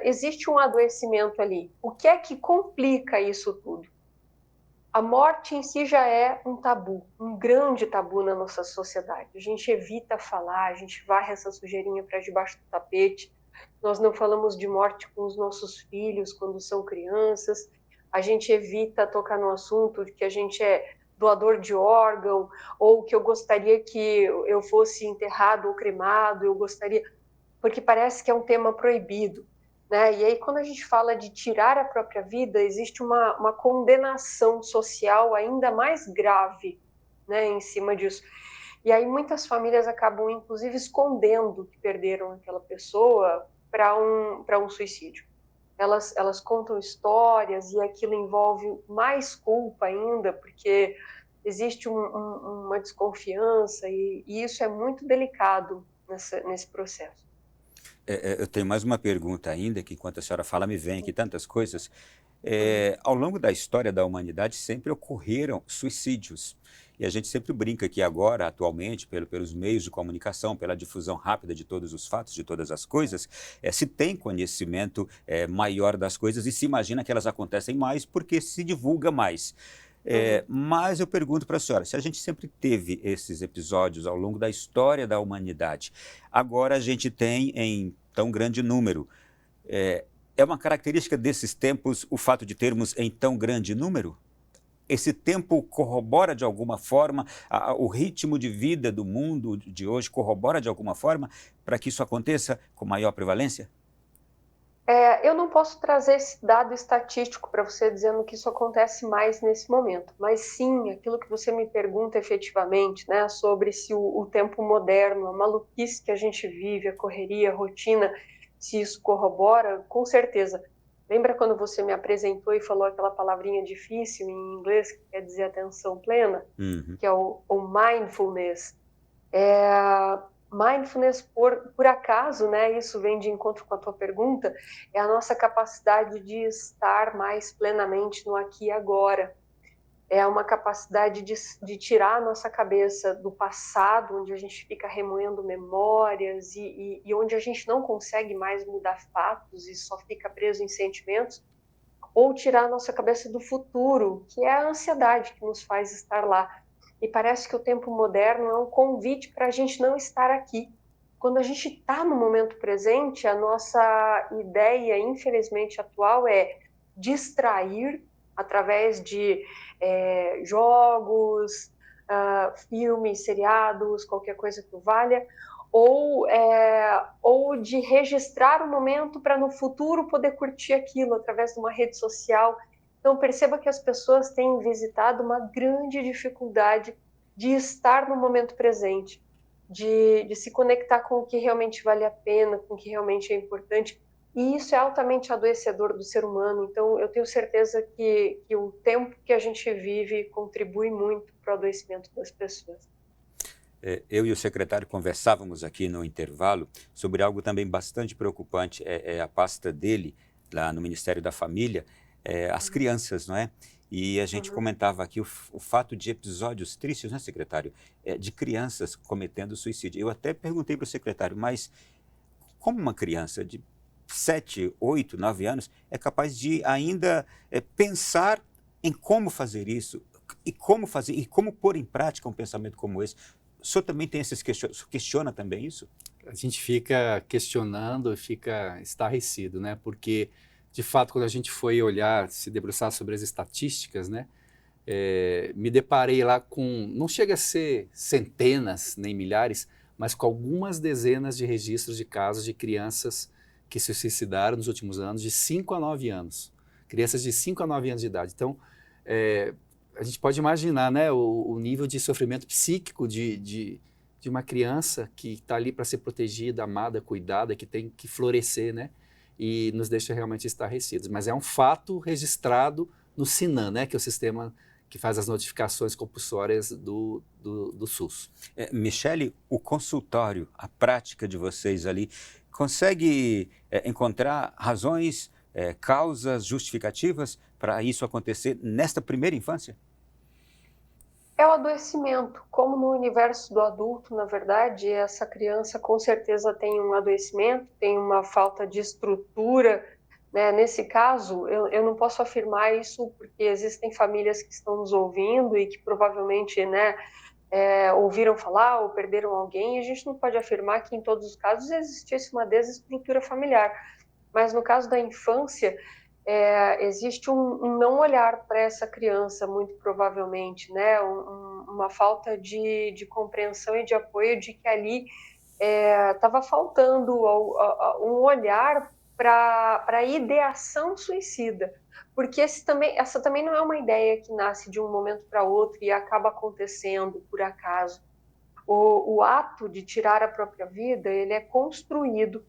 existe um adoecimento ali. O que é que complica isso tudo? A morte em si já é um tabu, um grande tabu na nossa sociedade. A gente evita falar, a gente varre essa sujeirinha para debaixo do tapete. Nós não falamos de morte com os nossos filhos quando são crianças. A gente evita tocar no assunto de que a gente é doador de órgão, ou que eu gostaria que eu fosse enterrado ou cremado, eu gostaria, porque parece que é um tema proibido. Né? E aí, quando a gente fala de tirar a própria vida, existe uma condenação social ainda mais grave, né, em cima disso. E aí muitas famílias acabam, inclusive, escondendo que perderam aquela pessoa para um suicídio. Elas contam histórias e aquilo envolve mais culpa ainda, porque existe uma desconfiança e isso é muito delicado nesse processo. Eu tenho mais uma pergunta ainda, que enquanto a senhora fala, me vem aqui tantas coisas. Ao longo da história da humanidade, sempre ocorreram suicídios. E a gente sempre brinca que agora, atualmente, pelos meios de comunicação, pela difusão rápida de todos os fatos, de todas as coisas, se tem conhecimento maior das coisas e se imagina que elas acontecem mais porque se divulga mais. Mas eu pergunto para a senhora, se a gente sempre teve esses episódios ao longo da história da humanidade, agora a gente tem em tão grande número. É uma característica desses tempos o fato de termos em tão grande número? Esse tempo corrobora de alguma forma, o ritmo de vida do mundo de hoje corrobora de alguma forma para que isso aconteça com maior prevalência? Eu não posso trazer esse dado estatístico para você dizendo que isso acontece mais nesse momento, mas sim, aquilo que você me pergunta efetivamente, né, sobre se o tempo moderno, a maluquice que a gente vive, a correria, a rotina, se isso corrobora, com certeza. Lembra quando você me apresentou e falou aquela palavrinha difícil em inglês que quer dizer atenção plena, que é o mindfulness? Mindfulness, por acaso, né, isso vem de encontro com a tua pergunta, é a nossa capacidade de estar mais plenamente no aqui e agora. É uma capacidade de tirar a nossa cabeça do passado, onde a gente fica remoendo memórias e onde a gente não consegue mais mudar fatos e só fica preso em sentimentos, ou tirar a nossa cabeça do futuro, que é a ansiedade que nos faz estar lá. E parece que o tempo moderno é um convite para a gente não estar aqui. Quando a gente está no momento presente, a nossa ideia, infelizmente, atual é distrair através de jogos, filmes, seriados, qualquer coisa que valha, ou de registrar o momento para no futuro poder curtir aquilo através de uma rede social. Então, perceba que as pessoas têm visitado uma grande dificuldade de estar no momento presente, de se conectar com o que realmente vale a pena, com o que realmente é importante. E isso é altamente adoecedor do ser humano. Então, eu tenho certeza que o tempo que a gente vive contribui muito para o adoecimento das pessoas. Eu e o secretário conversávamos aqui no intervalo sobre algo também bastante preocupante, é a pasta dele, lá no Ministério da Família, as crianças, não é? E a gente comentava aqui o fato de episódios tristes, né, secretário? De crianças cometendo suicídio. Eu até perguntei para o secretário, mas como uma criança de 7, 8, 9 anos é capaz de ainda pensar em como fazer isso e como fazer e como pôr em prática um pensamento como esse? O senhor também tem esses questiona também isso? A gente fica questionando e fica estarrecido, né? Porque, de fato, quando a gente foi olhar, se debruçar sobre as estatísticas, né? Me deparei lá com, não chega a ser centenas nem milhares, mas com algumas dezenas de registros de casos de crianças que se suicidaram nos últimos anos, de 5 a 9 anos. Crianças de 5 a 9 anos de idade. Então, a gente pode imaginar, né, o nível de sofrimento psíquico de uma criança que está ali para ser protegida, amada, cuidada, que tem que florescer, né? E nos deixa realmente estarrecidos. Mas é um fato registrado no SINAM, né, que é o sistema que faz as notificações compulsórias do SUS. Michele, o consultório, a prática de vocês ali, consegue encontrar razões, causas justificativas para isso acontecer nesta primeira infância? É o adoecimento. Como no universo do adulto, na verdade, essa criança com certeza tem um adoecimento, tem uma falta de estrutura, né? Nesse caso, eu não posso afirmar isso porque existem famílias que estão nos ouvindo e que provavelmente, né, ouviram falar ou perderam alguém, e a gente não pode afirmar que em todos os casos existisse uma desestrutura familiar. Mas no caso da infância, existe um não olhar para essa criança, muito provavelmente, né? Uma falta de compreensão e de apoio de que ali estava faltando um olhar para a ideação suicida, porque essa também não é uma ideia que nasce de um momento para outro e acaba acontecendo por acaso. O ato de tirar a própria vida, ele é construído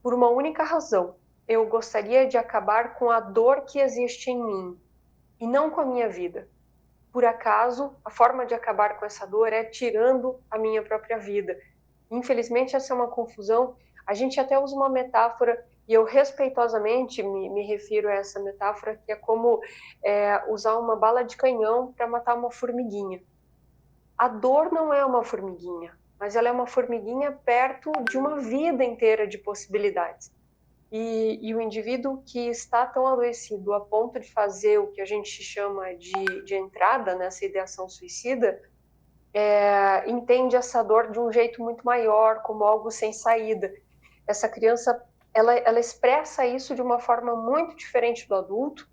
por uma única razão: eu gostaria de acabar com a dor que existe em mim e não com a minha vida. Por acaso, a forma de acabar com essa dor é tirando a minha própria vida. Infelizmente, essa é uma confusão. A gente até usa uma metáfora, e eu respeitosamente me refiro a essa metáfora, que é como usar uma bala de canhão para matar uma formiguinha. A dor não é uma formiguinha, mas ela é uma formiguinha perto de uma vida inteira de possibilidades. E o indivíduo que está tão adoecido a ponto de fazer o que a gente chama de entrada nessa ideação suicida, entende essa dor de um jeito muito maior, como algo sem saída. Essa criança, ela expressa isso de uma forma muito diferente do adulto.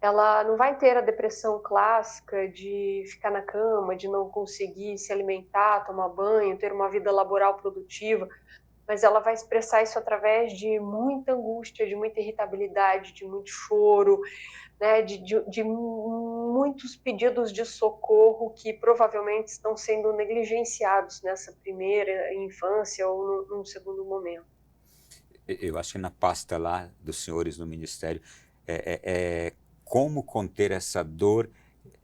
Ela não vai ter a depressão clássica de ficar na cama, de não conseguir se alimentar, tomar banho, ter uma vida laboral produtiva, mas ela vai expressar isso através de muita angústia, de muita irritabilidade, de muito choro, né, de muitos pedidos de socorro que provavelmente estão sendo negligenciados nessa primeira infância ou num segundo momento. Eu acho que na pasta lá dos senhores no Ministério, como conter essa dor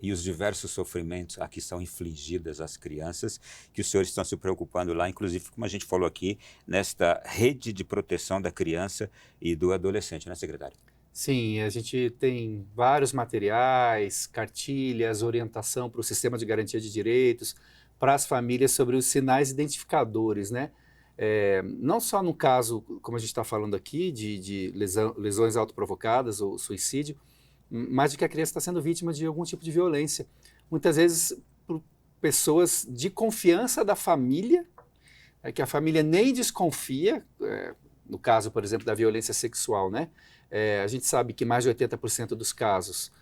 e os diversos sofrimentos a que são infligidas às crianças, que os senhores estão se preocupando lá, inclusive, como a gente falou aqui, nesta rede de proteção da criança e do adolescente, né, secretário? Sim, a gente tem vários materiais, cartilhas, orientação para o sistema de garantia de direitos, para as famílias sobre os sinais identificadores, né? Não só no caso, como a gente está falando aqui, de lesões autoprovocadas ou suicídio, mas de que a criança está sendo vítima de algum tipo de violência. Muitas vezes por pessoas de confiança da família, que a família nem desconfia, no caso, por exemplo, da violência sexual, né? A gente sabe que mais de 80% dos casos,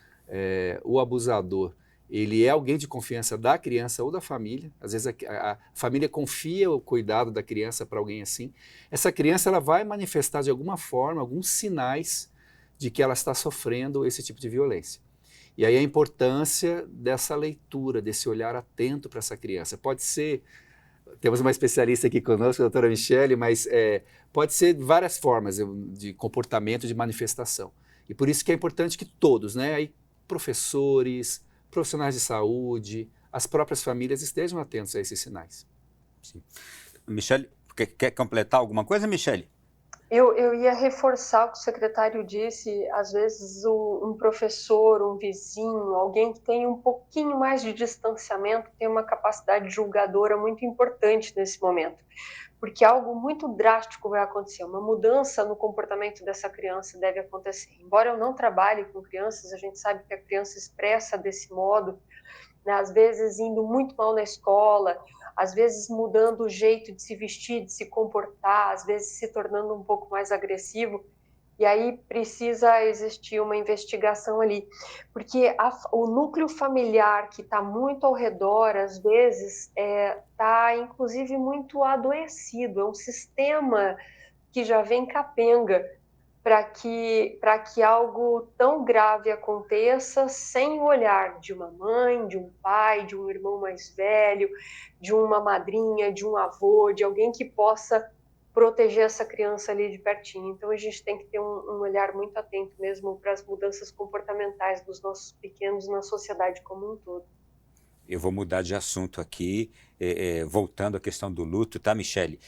o abusador, ele é alguém de confiança da criança ou da família. Às vezes a família confia o cuidado da criança para alguém assim. Essa criança, ela vai manifestar de alguma forma alguns sinais de que ela está sofrendo esse tipo de violência. E aí a importância dessa leitura, desse olhar atento para essa criança. Pode ser, temos uma especialista aqui conosco, a doutora Michele, mas pode ser várias formas de comportamento, de manifestação. E por isso que é importante que todos, né, aí, professores, profissionais de saúde, as próprias famílias estejam atentos a esses sinais. Sim. Michele, quer completar alguma coisa, Michele? Eu ia reforçar o que o secretário disse. Às vezes um professor, um vizinho, alguém que tem um pouquinho mais de distanciamento tem uma capacidade julgadora muito importante nesse momento, porque algo muito drástico vai acontecer, uma mudança no comportamento dessa criança deve acontecer. Embora eu não trabalhe com crianças, a gente sabe que a criança expressa desse modo, né? Às vezes indo muito mal na escola, às vezes mudando o jeito de se vestir, de se comportar, às vezes se tornando um pouco mais agressivo, e aí precisa existir uma investigação ali, porque o núcleo familiar que está muito ao redor, às vezes, está inclusive muito adoecido, é um sistema que já vem capenga, para que algo tão grave aconteça sem o olhar de uma mãe, de um pai, de um irmão mais velho, de uma madrinha, de um avô, de alguém que possa proteger essa criança ali de pertinho. Então a gente tem que ter um olhar muito atento mesmo para as mudanças comportamentais dos nossos pequenos na sociedade como um todo. Eu vou mudar de assunto aqui, voltando à questão do luto, tá, Michele?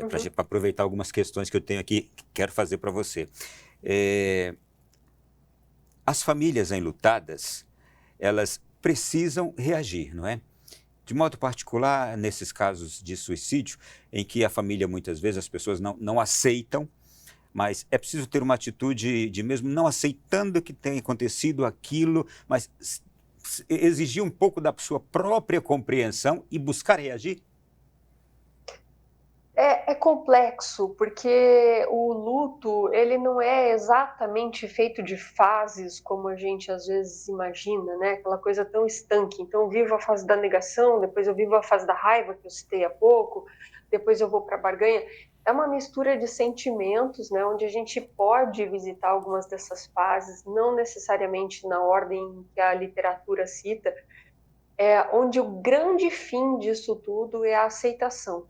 Para aproveitar algumas questões que eu tenho aqui, que quero fazer para você. As famílias enlutadas, elas precisam reagir, não é? De modo particular, nesses casos de suicídio, em que a família, muitas vezes, as pessoas não aceitam, mas é preciso ter uma atitude de mesmo não aceitando que tenha acontecido aquilo, mas exigir um pouco da sua própria compreensão e buscar reagir? É complexo, porque o luto, ele não é exatamente feito de fases como a gente às vezes imagina, né? Aquela coisa tão estanque. Então, eu vivo a fase da negação, depois eu vivo a fase da raiva, que eu citei há pouco, depois eu vou para a barganha. É uma mistura de sentimentos, né? Onde a gente pode visitar algumas dessas fases, não necessariamente na ordem que a literatura cita, onde o grande fim disso tudo é a aceitação.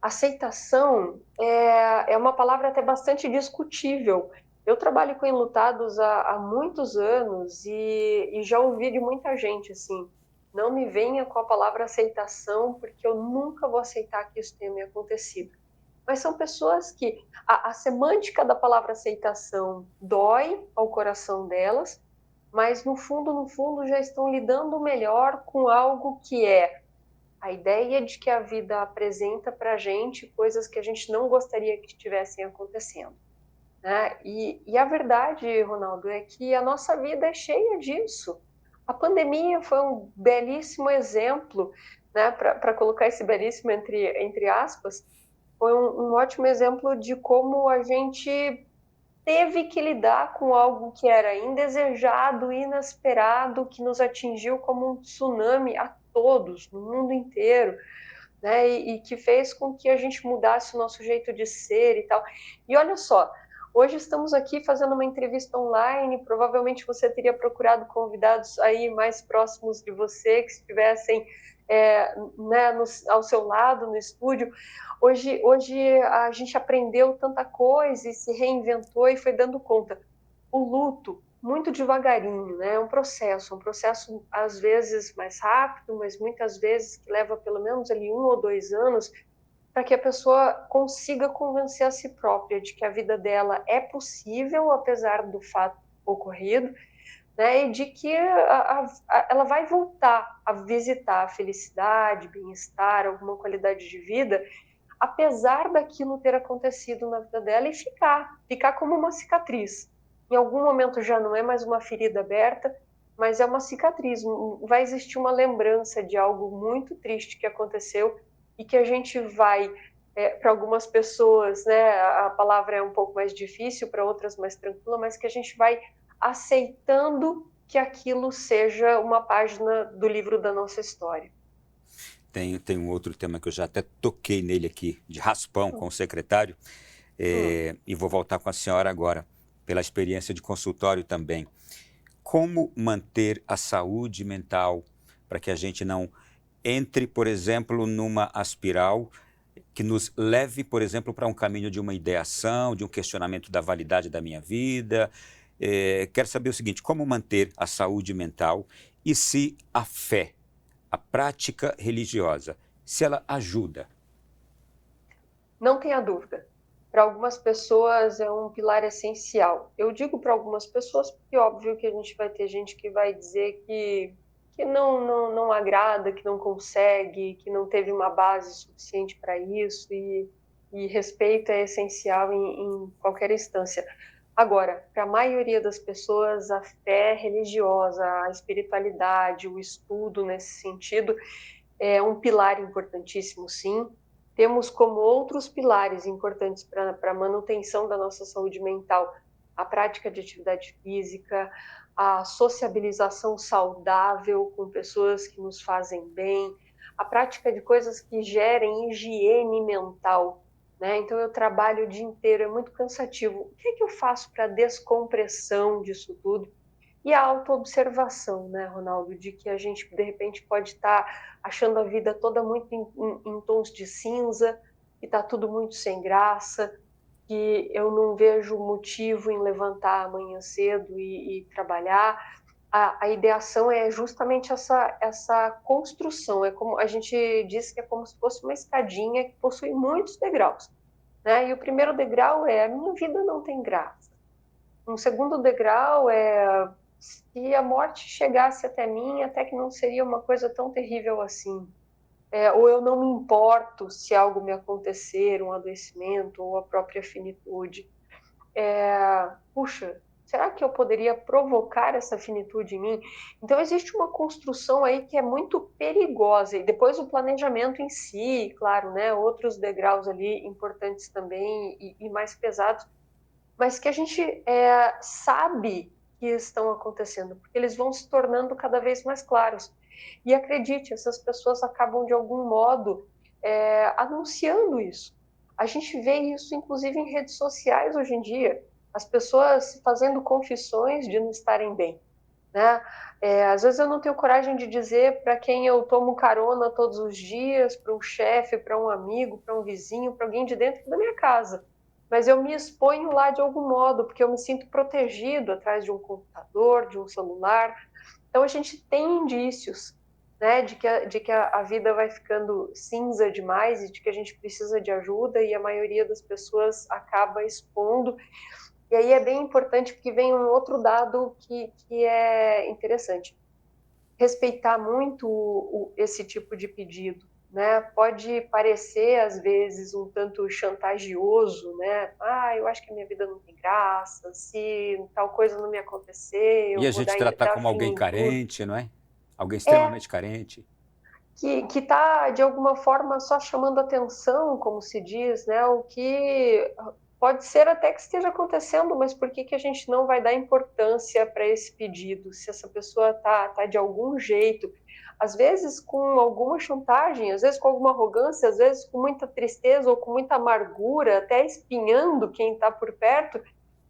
Aceitação é uma palavra até bastante discutível. Eu trabalho com enlutados há muitos anos e já ouvi de muita gente assim, não me venha com a palavra aceitação, porque eu nunca vou aceitar que isso tenha me acontecido. Mas são pessoas que a semântica da palavra aceitação dói ao coração delas, mas no fundo já estão lidando melhor com algo que é a ideia de que a vida apresenta para a gente coisas que a gente não gostaria que estivessem acontecendo, né? E a verdade, Ronaldo, é que a nossa vida é cheia disso. A pandemia foi um belíssimo exemplo, né? Para colocar esse belíssimo entre aspas, foi um ótimo exemplo de como a gente teve que lidar com algo que era indesejado, inesperado, que nos atingiu como um tsunami a todos, no mundo inteiro, né? E que fez com que a gente mudasse o nosso jeito de ser e tal. E olha só, hoje estamos aqui fazendo uma entrevista online, provavelmente você teria procurado convidados aí mais próximos de você, que estivessem né, ao seu lado, no estúdio. Hoje a gente aprendeu tanta coisa e se reinventou e foi dando conta. O luto, muito devagarinho, né? É um processo às vezes mais rápido, mas muitas vezes que leva pelo menos ali 1 ou 2 anos para que a pessoa consiga convencer a si própria de que a vida dela é possível, apesar do fato ocorrido, né? E de que ela vai voltar a visitar a felicidade, bem-estar, alguma qualidade de vida, apesar daquilo ter acontecido na vida dela e ficar como uma cicatriz. Em algum momento já não é mais uma ferida aberta, mas é uma cicatriz. Vai existir uma lembrança de algo muito triste que aconteceu e que a gente vai, para algumas pessoas, né, a palavra é um pouco mais difícil, para outras mais tranquila, mas que a gente vai aceitando que aquilo seja uma página do livro da nossa história. Tem um outro tema que eu já até toquei nele aqui, de raspão com o secretário, e vou voltar com a senhora agora, pela experiência de consultório também. como manter a saúde mental para que a gente não entre, por exemplo, numa espiral que nos leve, por exemplo, para um caminho de uma ideação, de um questionamento da validade da minha vida. Quero saber o seguinte, como manter a saúde mental e se a fé, a prática religiosa, se ela ajuda? Não tenha dúvida. Para algumas pessoas é um pilar essencial. Eu digo para algumas pessoas porque, óbvio, que a gente vai ter gente que vai dizer que não agrada, que não consegue, que não teve uma base suficiente para isso, e respeito é essencial em qualquer instância. Agora, para a maioria das pessoas, a fé religiosa, a espiritualidade, o estudo nesse sentido é um pilar importantíssimo, sim. Temos como outros pilares importantes para a manutenção da nossa saúde mental a prática de atividade física, a sociabilização saudável com pessoas que nos fazem bem, a prática de coisas que gerem higiene mental, né? Então eu trabalho o dia inteiro, é muito cansativo. O que é que eu faço para descompressão disso tudo? E a autoobservação, né, Ronaldo, de que a gente, de repente, pode estar achando a vida toda muito em tons de cinza, que está tudo muito sem graça, que eu não vejo motivo em levantar amanhã cedo e trabalhar. A ideação é justamente essa construção, é como a gente diz que é como se fosse uma escadinha que possui muitos degraus, né? E o primeiro degrau é: a minha vida não tem graça. Um segundo degrau é: se a morte chegasse até mim, até que não seria uma coisa tão terrível assim. Ou eu não me importo se algo me acontecer, um adoecimento ou a própria finitude. Puxa, será que eu poderia provocar essa finitude em mim? Então existe uma construção aí que é muito perigosa. E depois o planejamento em si, claro, né? Outros degraus ali importantes também e mais pesados, mas que a gente sabe que estão acontecendo, porque eles vão se tornando cada vez mais claros. E acredite, essas pessoas acabam de algum modo anunciando isso. A gente vê isso inclusive em redes sociais hoje em dia, as pessoas fazendo confissões de não estarem bem, né? Às vezes eu não tenho coragem de dizer para quem eu tomo carona todos os dias, para um chefe, para um amigo, para um vizinho, para alguém de dentro da minha casa, mas eu me exponho lá de algum modo, porque eu me sinto protegido atrás de um computador, de um celular. Então a gente tem indícios, né, de que a vida vai ficando cinza demais e de que a gente precisa de ajuda, e a maioria das pessoas acaba expondo. E aí é bem importante, porque vem um outro dado que é interessante: respeitar muito esse tipo de pedido, né? Pode parecer às vezes um tanto chantagioso, né? Eu acho que a minha vida não tem graça, se tal coisa não me acontecer, E eu a vou gente tratar dar como alguém fim em tudo. carente, não é? Alguém extremamente carente. Que está, de alguma forma, só chamando atenção, como se diz, né? O que pode ser até que esteja acontecendo, mas por que a gente não vai dar importância para esse pedido? Se essa pessoa tá de algum jeito, às vezes com alguma chantagem, às vezes com alguma arrogância, às vezes com muita tristeza ou com muita amargura, até espinhando quem está por perto,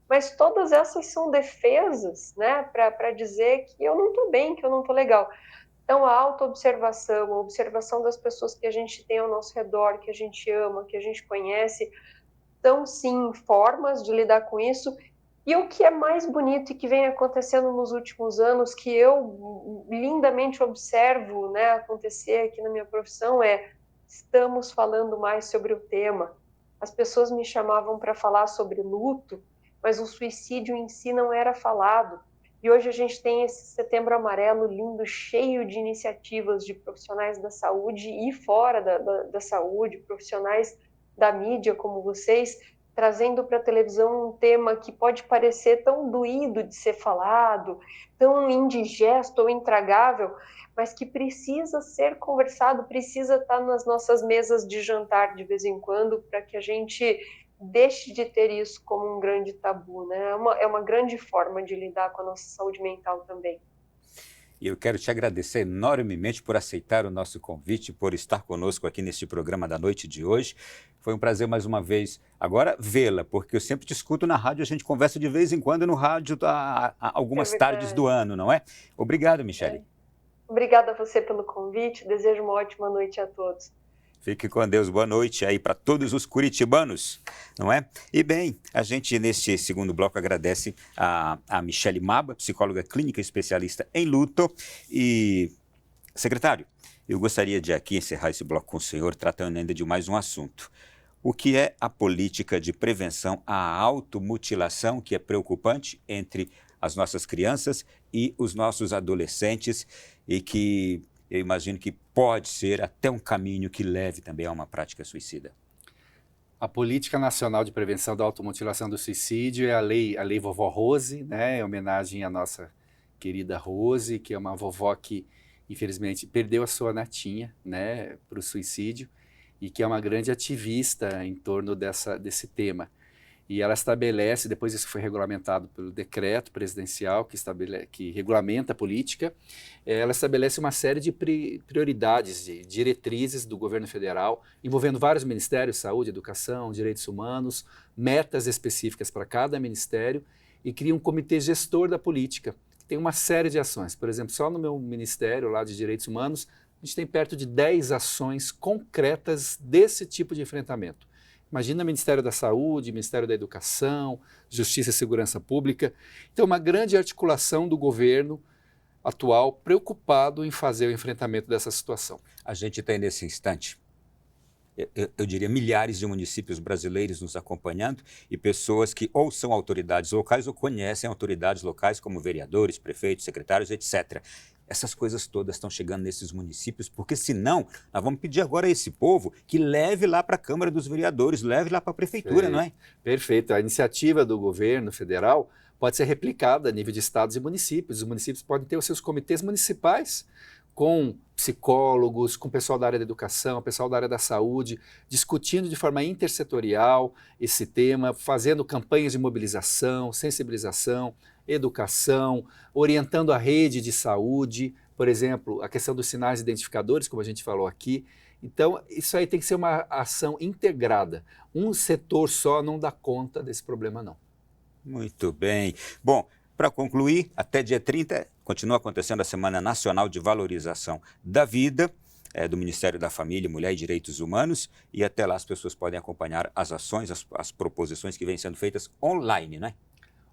mas todas essas são defesas, né? Para dizer que eu não estou bem, que eu não estou legal. Então, a autoobservação, a observação das pessoas que a gente tem ao nosso redor, que a gente ama, que a gente conhece, são, sim, formas de lidar com isso. E o que é mais bonito e que vem acontecendo nos últimos anos, que eu lindamente observo, né, acontecer aqui na minha profissão, estamos falando mais sobre o tema. As pessoas me chamavam para falar sobre luto, mas o suicídio em si não era falado. E hoje a gente tem esse Setembro Amarelo lindo, cheio de iniciativas de profissionais da saúde e fora da saúde, profissionais da mídia como vocês, trazendo para a televisão um tema que pode parecer tão doído de ser falado, tão indigesto ou intragável, mas que precisa ser conversado, precisa estar nas nossas mesas de jantar de vez em quando, para que a gente deixe de ter isso como um grande tabu, né? É uma grande forma de lidar com a nossa saúde mental também. E eu quero te agradecer enormemente por aceitar o nosso convite, por estar conosco aqui neste programa da noite de hoje. Foi um prazer mais uma vez agora vê-la, porque eu sempre te escuto na rádio, a gente conversa de vez em quando no rádio algumas tardes do ano, não é? Obrigado, Michele. Obrigada a você pelo convite, desejo uma ótima noite a todos. Fique com Deus, boa noite aí para todos os curitibanos, não é? E bem, a gente neste segundo bloco agradece a Michele Maba, psicóloga clínica especialista em luto. E, secretário, eu gostaria de aqui encerrar esse bloco com o senhor tratando ainda de mais um assunto. O que é a política de prevenção à automutilação, que é preocupante entre as nossas crianças e os nossos adolescentes e que eu imagino que pode ser até um caminho que leve também a uma prática suicida? A Política Nacional de Prevenção da Automutilação do Suicídio é a lei Vovó Rose, né, em homenagem à nossa querida Rose, que é uma vovó que, infelizmente, perdeu a sua netinha, né, para o suicídio, e que é uma grande ativista em torno desse tema. E ela estabelece, depois isso foi regulamentado pelo decreto presidencial que regulamenta a política, ela estabelece uma série de prioridades, de diretrizes do governo federal, envolvendo vários ministérios, saúde, educação, direitos humanos, metas específicas para cada ministério, e cria um comitê gestor da política, que tem uma série de ações. Por exemplo, só no meu ministério lá de direitos humanos, a gente tem perto de 10 ações concretas desse tipo de enfrentamento. Imagina o Ministério da Saúde, Ministério da Educação, Justiça e Segurança Pública. Então, uma grande articulação do governo atual preocupado em fazer o enfrentamento dessa situação. A gente tem nesse instante, eu diria, milhares de municípios brasileiros nos acompanhando e pessoas que ou são autoridades locais ou conhecem autoridades locais como vereadores, prefeitos, secretários, etc. Essas coisas todas estão chegando nesses municípios, porque senão nós vamos pedir agora a esse povo que leve lá para a Câmara dos Vereadores, leve lá para a Prefeitura, não é? Perfeito. A iniciativa do governo federal pode ser replicada a nível de estados e municípios. Os municípios podem ter os seus comitês municipais com psicólogos, com pessoal da área da educação, pessoal da área da saúde, discutindo de forma intersetorial esse tema, fazendo campanhas de mobilização, sensibilização, educação, orientando a rede de saúde, por exemplo, a questão dos sinais identificadores, como a gente falou aqui. Então, isso aí tem que ser uma ação integrada. Um setor só não dá conta desse problema, não. Muito bem. Bom, para concluir, até dia 30, continua acontecendo a Semana Nacional de Valorização da Vida, do Ministério da Família, Mulher e Direitos Humanos, e até lá as pessoas podem acompanhar as ações, as proposições que vêm sendo feitas online, né?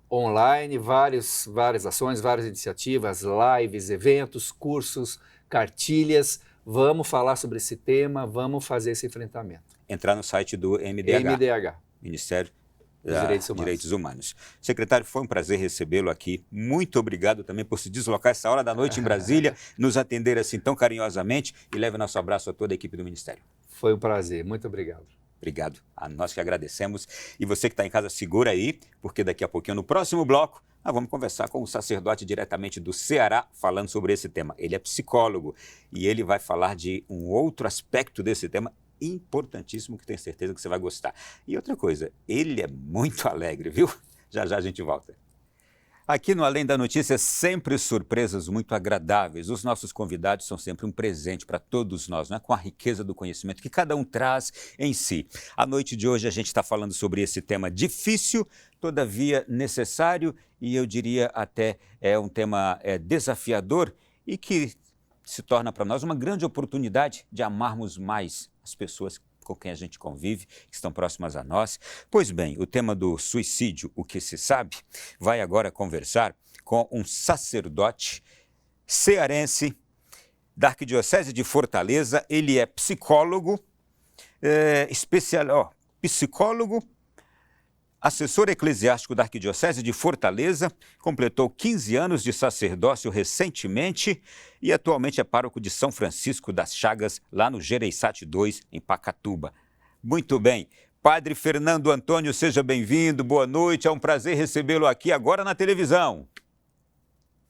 Online, várias ações, várias iniciativas, lives, eventos, cursos, cartilhas. Vamos falar sobre esse tema, vamos fazer esse enfrentamento. Entrar no site do MDH. Ministério dos Direitos Humanos. Secretário, foi um prazer recebê-lo aqui. Muito obrigado também por se deslocar essa hora da noite em Brasília, nos atender assim tão carinhosamente e leve nosso abraço a toda a equipe do Ministério. Foi um prazer, muito obrigado. Obrigado, a nós que agradecemos. E você que está em casa, segura aí, porque daqui a pouquinho, no próximo bloco, nós vamos conversar com um sacerdote diretamente do Ceará, falando sobre esse tema. Ele é psicólogo e ele vai falar de um outro aspecto desse tema importantíssimo que tenho certeza que você vai gostar. E outra coisa, ele é muito alegre, viu? Já já a gente volta. Aqui no Além da Notícia, sempre surpresas muito agradáveis. Os nossos convidados são sempre um presente para todos nós, né? Com a riqueza do conhecimento que cada um traz em si. A noite de hoje a gente está falando sobre esse tema difícil, todavia necessário, e eu diria até um tema desafiador e que se torna para nós uma grande oportunidade de amarmos mais as pessoas com quem a gente convive, que estão próximas a nós. Pois bem, o tema do suicídio, o que se sabe, vai agora conversar com um sacerdote cearense da Arquidiocese de Fortaleza. Ele é psicólogo, psicólogo, assessor eclesiástico da Arquidiocese de Fortaleza, completou 15 anos de sacerdócio recentemente e atualmente é pároco de São Francisco das Chagas, lá no Gereissati 2, em Pacatuba. Muito bem. Padre Fernando Antônio, seja bem-vindo, boa noite, é um prazer recebê-lo aqui agora na televisão.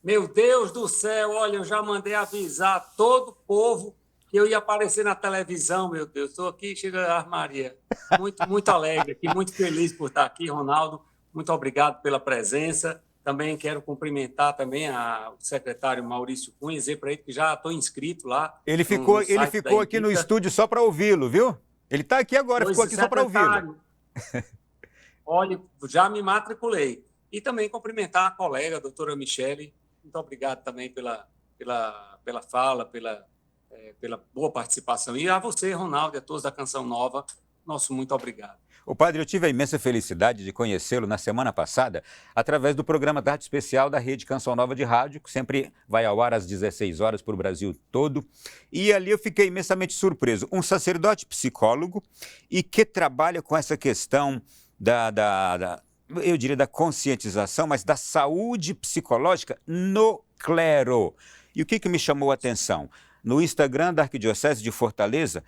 Meu Deus do céu, olha, eu já mandei avisar todo o povo que eu ia aparecer na televisão, meu Deus. Estou aqui, chega a Maria. Muito alegre aqui, muito feliz por estar aqui, Ronaldo. Muito obrigado pela presença. Também quero cumprimentar também o secretário Maurício Cunha, dizer para ele que já estou inscrito lá. Ele ficou aqui no estúdio só para ouvi-lo, viu? Ele está aqui agora, ficou aqui só para ouvi-lo. Olha, já me matriculei. E também cumprimentar a colega, a doutora Michele. Muito obrigado também pela fala, pela boa participação. E a você, Ronaldo, e a todos da Canção Nova, nosso muito obrigado. O padre, eu tive a imensa felicidade de conhecê-lo na semana passada através do programa Tarde Especial da Rede Canção Nova de Rádio, que sempre vai ao ar às 16 horas para o Brasil todo. E ali eu fiquei imensamente surpreso. Um sacerdote psicólogo e que trabalha com essa questão eu diria, da conscientização, mas da saúde psicológica no clero. E o que me chamou a atenção? No Instagram da Arquidiocese de Fortaleza,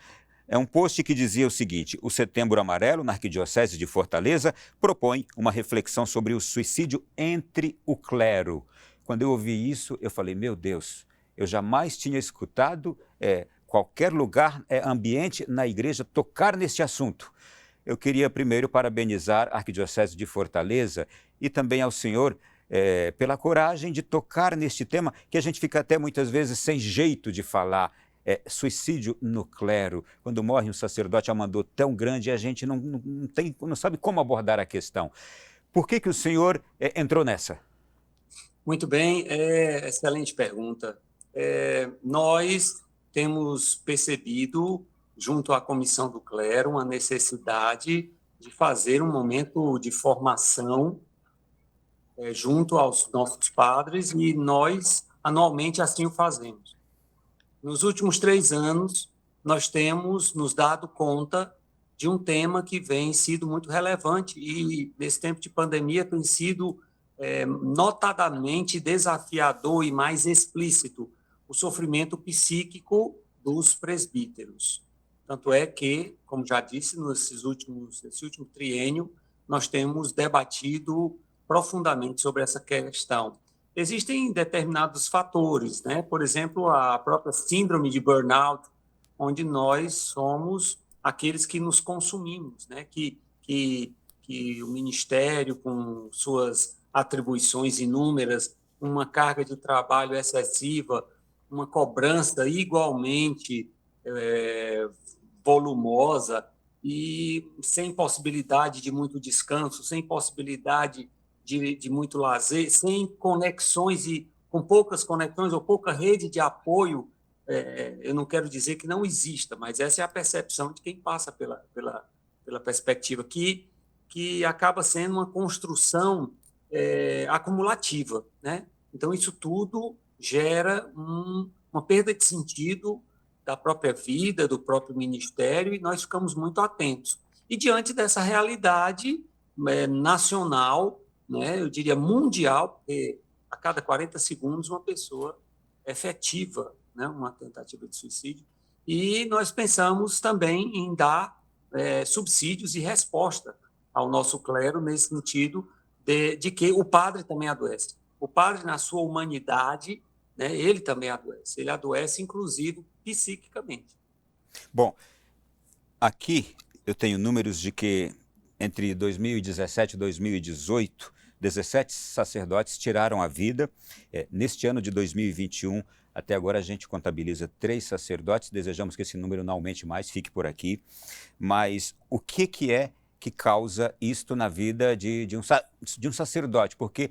é um post que dizia o seguinte: o Setembro Amarelo, na Arquidiocese de Fortaleza, propõe uma reflexão sobre o suicídio entre o clero. Quando eu ouvi isso, eu falei, meu Deus, eu jamais tinha escutado qualquer lugar, ambiente na igreja tocar nesse assunto. Eu queria primeiro parabenizar a Arquidiocese de Fortaleza e também ao senhor pela coragem de tocar neste tema, que a gente fica até muitas vezes sem jeito de falar. Suicídio no clero. Quando morre um sacerdote, é uma dor tão grande e a gente não sabe como abordar a questão. Por que o senhor entrou nessa? Muito bem, excelente pergunta. Nós temos percebido, junto à Comissão do Clero, uma necessidade de fazer um momento de formação junto aos nossos padres, e nós, anualmente, assim o fazemos. Nos últimos 3 anos, nós temos nos dado conta de um tema que vem sido muito relevante e, nesse tempo de pandemia, tem sido notadamente desafiador e mais explícito: o sofrimento psíquico dos presbíteros. Tanto é que, como já disse, nesse último triênio, nós temos debatido profundamente sobre essa questão. Existem determinados fatores, né? Por exemplo, a própria síndrome de burnout, onde nós somos aqueles que nos consumimos, né? Que o ministério, com suas atribuições inúmeras, uma carga de trabalho excessiva, uma cobrança igualmente volumosa e sem possibilidade de muito descanso, sem possibilidade de muito lazer, sem conexões e com poucas conexões ou pouca rede de apoio. Eu não quero dizer que não exista, mas essa é a percepção de quem passa pela perspectiva, que acaba sendo uma construção acumulativa, né? Então, isso tudo gera uma perda de sentido da própria vida, do próprio ministério, e nós ficamos muito atentos. E diante dessa realidade nacional, né, eu diria mundial, porque a cada 40 segundos uma pessoa efetiva, né, uma tentativa de suicídio, e nós pensamos também em dar subsídios e resposta ao nosso clero nesse sentido de que o padre também adoece. O padre, na sua humanidade, né, ele também adoece. Ele adoece, inclusive, psiquicamente. Bom, aqui eu tenho números de que entre 2017 e 2018, 17 sacerdotes tiraram a vida. Neste ano de 2021, até agora a gente contabiliza 3 sacerdotes. Desejamos que esse número não aumente mais, fique por aqui. Mas o que é que causa isto na vida de um sacerdote? Porque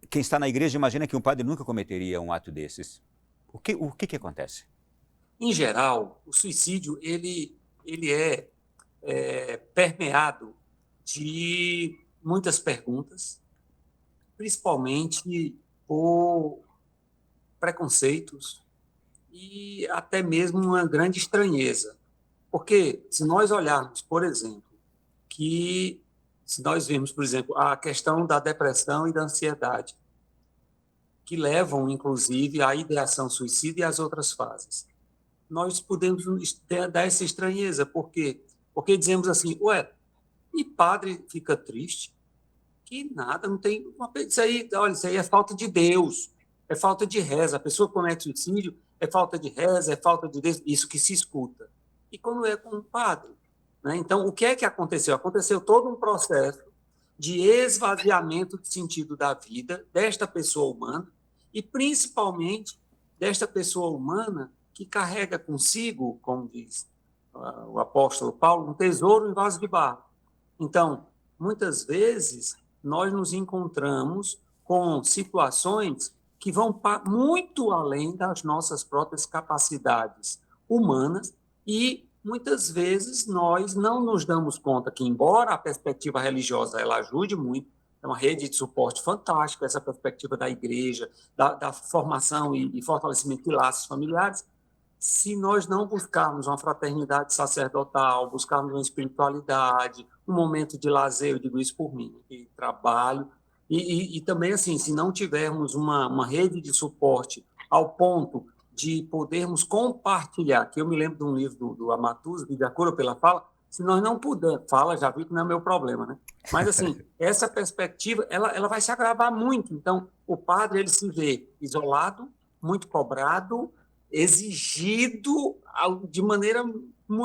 quem está na igreja imagina que um padre nunca cometeria um ato desses. O que acontece? Em geral, o suicídio ele é permeado de muitas perguntas, principalmente por preconceitos e até mesmo uma grande estranheza. Porque se nós olharmos, por exemplo, se nós vemos, por exemplo, a questão da depressão e da ansiedade, que levam, inclusive, à ideação suicida e às outras fases, nós podemos dar essa estranheza. Por quê? Porque dizemos assim, e padre fica triste? Que nada, não tem... Isso aí é falta de Deus, é falta de reza. A pessoa comete suicídio, é falta de reza, é falta de Deus, isso que se escuta. E quando é com o padre? Né? Então, o que é que aconteceu? Aconteceu todo um processo de esvaziamento de sentido da vida desta pessoa humana e, principalmente, desta pessoa humana que carrega consigo, como diz o apóstolo Paulo, um tesouro em vaso de barro. Então, muitas vezes, nós nos encontramos com situações que vão muito além das nossas próprias capacidades humanas e, muitas vezes, nós não nos damos conta que, embora a perspectiva religiosa ela ajude muito, é uma rede de suporte fantástica, essa perspectiva da igreja, da formação e fortalecimento de laços familiares, se nós não buscarmos uma fraternidade sacerdotal, buscarmos uma espiritualidade, um momento de lazer, eu digo isso por mim, de trabalho, e também, assim, se não tivermos uma rede de suporte ao ponto de podermos compartilhar, que eu me lembro de um livro do Amatuso, de acordo pela fala, se nós não pudermos, fala, já vi que não é meu problema, né? Mas, assim, essa perspectiva, ela vai se agravar muito. Então, o padre, ele se vê isolado, muito cobrado, exigido de maneira...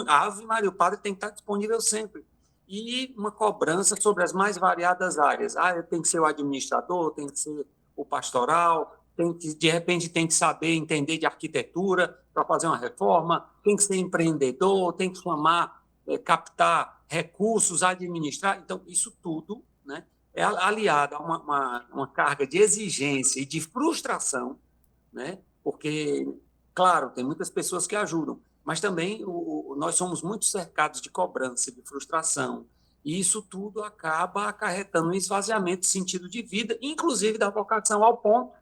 Ave Maria, o padre tem que estar disponível sempre. E uma cobrança sobre as mais variadas áreas. Tem que ser o administrador, tem que ser o pastoral, de repente tem que saber entender de arquitetura para fazer uma reforma, tem que ser empreendedor, tem que captar recursos, administrar. Então, isso tudo, né, é aliado a uma carga de exigência e de frustração, né, porque... Claro, tem muitas pessoas que ajudam, mas também nós somos muito cercados de cobrança, de frustração, e isso tudo acaba acarretando um esvaziamento de sentido de vida, inclusive da vocação, ao ponto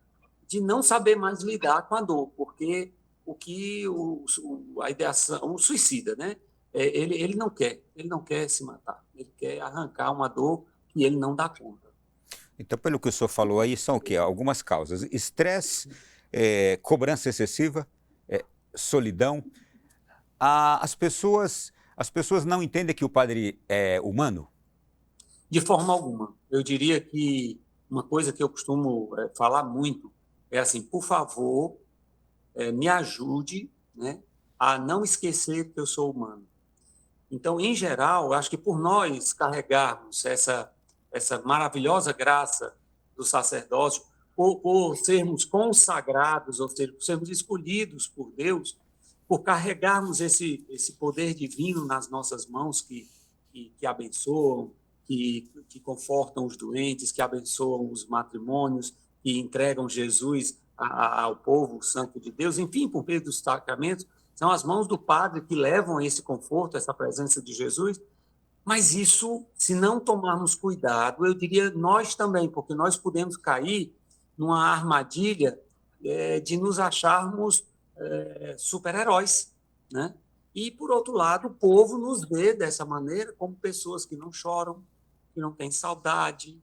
de não saber mais lidar com a dor, porque a ideação, o suicida, né? Ele não quer se matar, ele quer arrancar uma dor que ele não dá conta. Então, pelo que o senhor falou aí, são o quê? Algumas causas: estresse, cobrança excessiva, solidão. As pessoas não entendem que o padre é humano? De forma alguma. Eu diria que uma coisa que eu costumo falar muito é assim: por favor, me ajude, né, a não esquecer que eu sou humano. Então, em geral, acho que por nós carregarmos essa maravilhosa graça do sacerdócio, por sermos consagrados, ou seja, por sermos escolhidos por Deus, por carregarmos esse poder divino nas nossas mãos que abençoam, que confortam os doentes, que abençoam os matrimônios, que entregam Jesus ao povo santo de Deus, enfim, por meio dos sacramentos, são as mãos do padre que levam esse conforto, essa presença de Jesus. Mas isso, se não tomarmos cuidado, eu diria nós também, porque nós podemos cair numa armadilha de nos acharmos super-heróis, né? E, por outro lado, o povo nos vê dessa maneira como pessoas que não choram, que não têm saudade,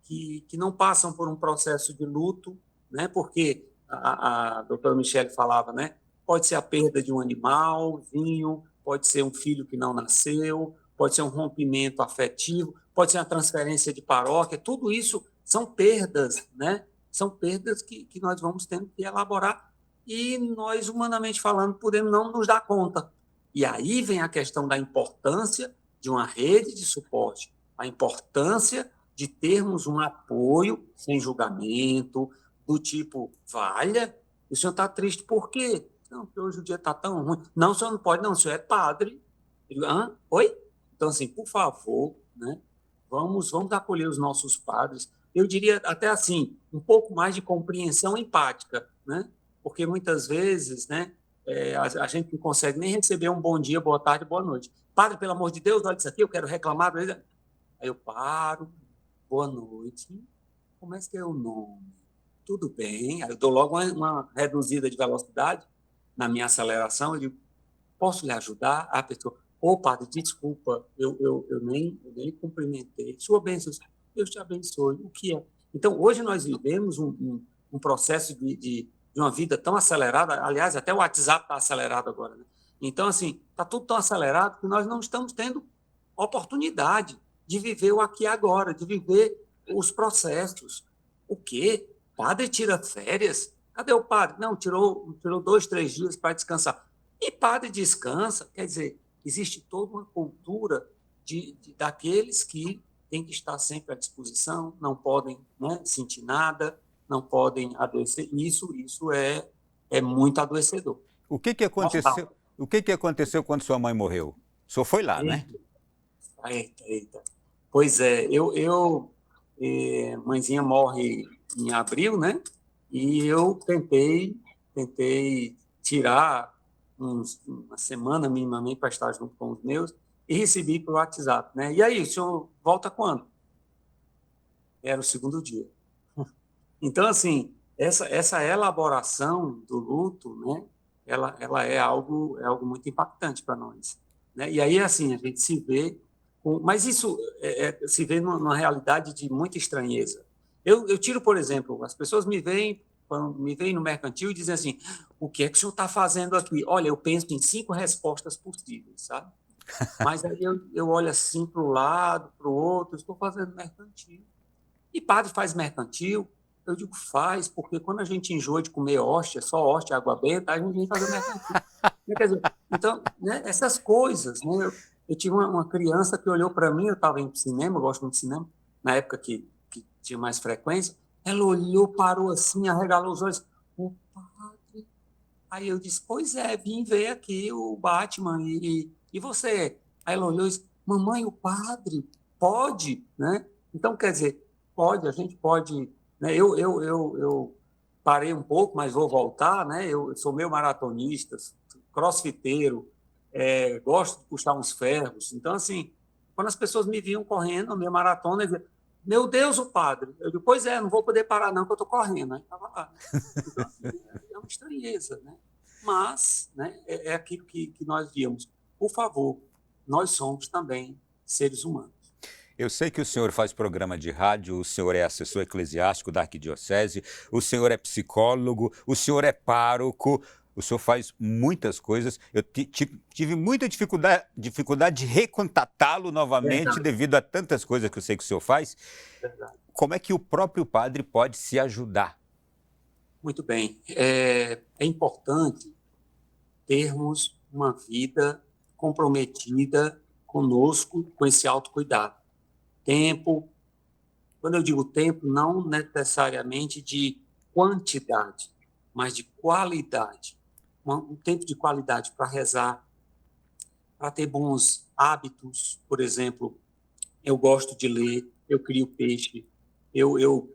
que não passam por um processo de luto, né? Porque a doutora Michele falava, né? Pode ser a perda de um animalzinho, pode ser um filho que não nasceu, pode ser um rompimento afetivo, pode ser uma transferência de paróquia, tudo isso são perdas, né? São perdas que nós vamos tendo que elaborar e nós, humanamente falando, podemos não nos dar conta. E aí vem a questão da importância de uma rede de suporte, a importância de termos um apoio sem julgamento, do tipo, valha, o senhor está triste por quê? Não, porque hoje o dia está tão ruim. Não, o senhor não pode, não, o senhor é padre. Eu digo, oi? Então, assim, por favor, né, vamos acolher os nossos padres. Eu diria até assim, um pouco mais de compreensão empática, né? Porque muitas vezes, né, a gente não consegue nem receber um bom dia, boa tarde, boa noite. Padre, pelo amor de Deus, olha isso aqui, eu quero reclamar. Aí eu paro, boa noite, como é que é o nome? Tudo bem, aí eu dou logo uma reduzida de velocidade na minha aceleração, eu digo, posso lhe ajudar? A pessoa, padre, desculpa, eu nem cumprimentei. Sua bênção, Deus te abençoe. O que é? Então, hoje nós vivemos um processo de uma vida tão acelerada, aliás, até o WhatsApp está acelerado agora, né? Então, assim, está tudo tão acelerado que nós não estamos tendo oportunidade de viver o aqui e agora, de viver os processos. O quê? Padre tira férias? Cadê o padre? Não, tirou 2, 3 dias para descansar. E padre descansa, quer dizer, existe toda uma cultura daqueles que têm que estar sempre à disposição, não podem, né, sentir nada, não podem adoecer. Isso é muito adoecedor. O que aconteceu? O que aconteceu quando sua mãe morreu? O senhor foi lá, né? Eita. Pois é, mãezinha morre em abril, né? E eu tentei tirar uma semana minimamente para estar junto com os meus e recebi pelo WhatsApp, né? E aí, o senhor volta quando? Era o segundo dia. Então, assim, essa elaboração do luto, né? Ela é algo muito impactante para nós, né? E aí, assim, a gente se vê mas isso se vê numa realidade de muita estranheza. Eu tiro, por exemplo, as pessoas me veem no mercantil e dizem assim, o que é que o senhor está fazendo aqui? Olha, eu penso em 5 respostas possíveis, sabe? Mas aí eu olho assim para o lado, para o outro, estou fazendo mercantil. E padre faz mercantil? Eu digo, faz, porque quando a gente enjoa de comer hóstia, só hóstia, água benta, a gente vem fazer mercantil. Quer dizer, então, né, essas coisas, né? Eu tive uma criança que olhou para mim, eu estava indo para o cinema, eu gosto muito de cinema, na época que tinha mais frequência, ela olhou, parou assim, arregalou os olhos, o padre. Aí eu disse, pois é, vim ver aqui o Batman, e você? Aí ela olhou e disse, mamãe, o padre pode, né? Então, quer dizer, pode, a gente pode, né? Eu parei um pouco, mas vou voltar, né? Eu sou meio maratonista, crossfiteiro, gosto de puxar uns ferros. Então, assim, quando as pessoas me viam correndo, a minha maratona, eles diziam, meu Deus, o padre. Eu digo, pois é, não vou poder parar não, que eu estou correndo. Aí estava lá. Então, assim, é uma estranheza, né? Mas, né, é aquilo que nós víamos. Por favor, nós somos também seres humanos. Eu sei que o senhor faz programa de rádio, o senhor é assessor eclesiástico da Arquidiocese, o senhor é psicólogo, o senhor é pároco, o senhor faz muitas coisas. Eu tive muita dificuldade de recontatá-lo novamente devido a tantas coisas que eu sei que o senhor faz. Como é que o próprio padre pode se ajudar? Muito bem. É importante termos uma vida comprometida conosco, com esse autocuidado. Tempo, quando eu digo tempo, não necessariamente de quantidade, mas de qualidade. Um tempo de qualidade para rezar, para ter bons hábitos. Por exemplo, eu gosto de ler, eu crio peixe, eu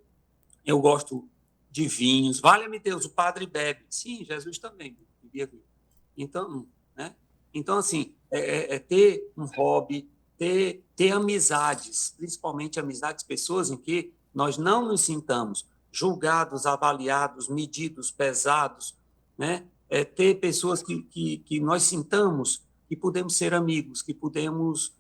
gosto de vinhos. Valha-me Deus, o padre bebe. Sim, Jesus também bebia vinho. Então, né? Então, assim, ter um hobby, ter amizades, principalmente amizades, pessoas em que nós não nos sintamos julgados, avaliados, medidos, pesados, né? Ter pessoas que nós sintamos que podemos ser amigos, que podemos,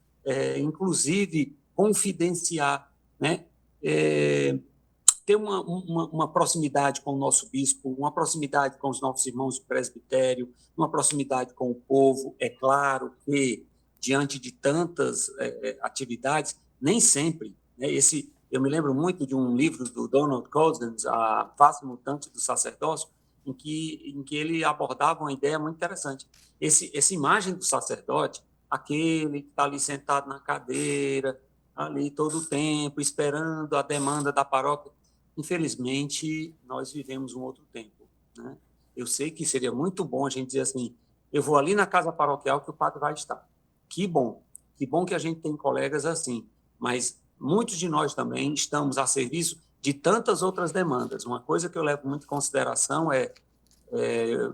inclusive, confidenciar, né? Ter uma proximidade com o nosso bispo, uma proximidade com os nossos irmãos do presbitério, uma proximidade com o povo. É claro que, diante de tantas atividades, nem sempre, né? Eu me lembro muito de um livro do Donald Cousins, A Face Mutante do Sacerdócio, em que ele abordava uma ideia muito interessante. Essa imagem do sacerdote, aquele que está ali sentado na cadeira, ali todo o tempo, esperando a demanda da paróquia. Infelizmente, nós vivemos um outro tempo, né? Eu sei que seria muito bom a gente dizer assim, eu vou ali na casa paroquial que o padre vai estar. Que bom que a gente tem colegas assim, mas muitos de nós também estamos a serviço de tantas outras demandas. Uma coisa que eu levo muito em consideração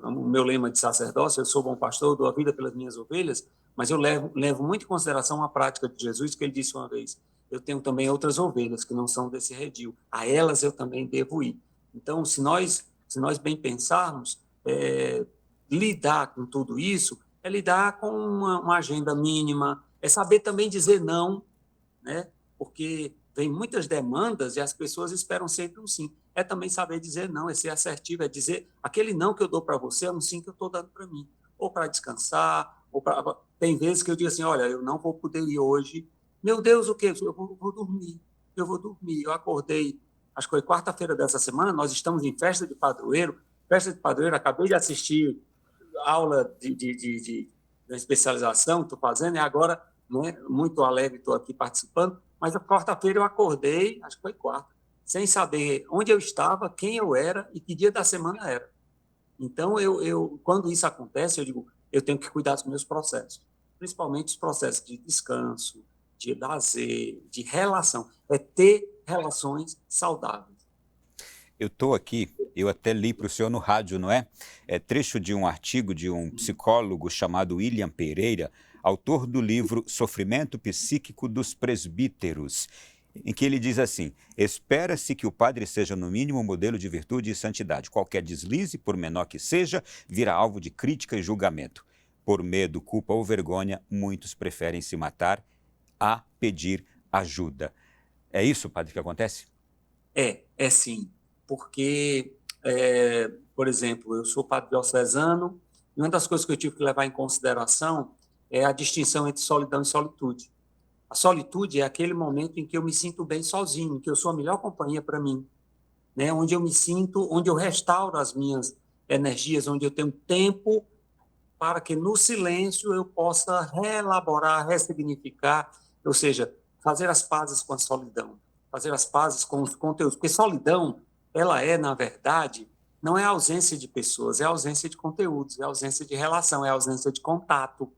o meu lema de sacerdócio, eu sou bom pastor, dou a vida pelas minhas ovelhas, mas eu levo muito em consideração a prática de Jesus, que ele disse uma vez, eu tenho também outras ovelhas que não são desse redil, a elas eu também devo ir. Então, se nós bem pensarmos, lidar com tudo isso é lidar com uma agenda mínima, é saber também dizer não, né? Porque vem muitas demandas e as pessoas esperam sempre um sim. É também saber dizer não, é ser assertivo, é dizer aquele não que eu dou para você é um sim que eu estou dando para mim, ou para descansar, tem vezes que eu digo assim, olha, eu não vou poder ir hoje. Meu Deus, o quê? Eu vou dormir. Eu acordei, acho que foi quarta-feira dessa semana, nós estamos em festa de padroeiro, acabei de assistir aula da especialização que estou fazendo, e agora, né, muito alegre, estou aqui participando, Mas a quarta-feira eu acordei, acho que foi quarta, sem saber onde eu estava, quem eu era e que dia da semana era. Então, quando isso acontece, eu digo, eu tenho que cuidar dos meus processos, principalmente os processos de descanso, de lazer, de relação, é ter relações saudáveis. Eu estou aqui, eu até li para o senhor no rádio, não é? É trecho de um artigo de um psicólogo chamado William Pereira, autor do livro Sofrimento Psíquico dos Presbíteros, em que ele diz assim: espera-se que o padre seja no mínimo modelo de virtude e santidade. Qualquer deslize, por menor que seja, vira alvo de crítica e julgamento. Por medo, culpa ou vergonha, muitos preferem se matar a pedir ajuda. É isso, padre, que acontece? É sim, porque, por exemplo, eu sou padre diocesano e uma das coisas que eu tive que levar em consideração é a distinção entre solidão e solitude. A solitude é aquele momento em que eu me sinto bem sozinho, em que eu sou a melhor companhia para mim, né? Onde eu me sinto, onde eu restauro as minhas energias, onde eu tenho tempo para que no silêncio eu possa reelaborar, ressignificar, ou seja, fazer as pazes com a solidão, fazer as pazes com os conteúdos, porque solidão, ela é, na verdade, não é a ausência de pessoas, é a ausência de conteúdos, é a ausência de relação, é a ausência de contato.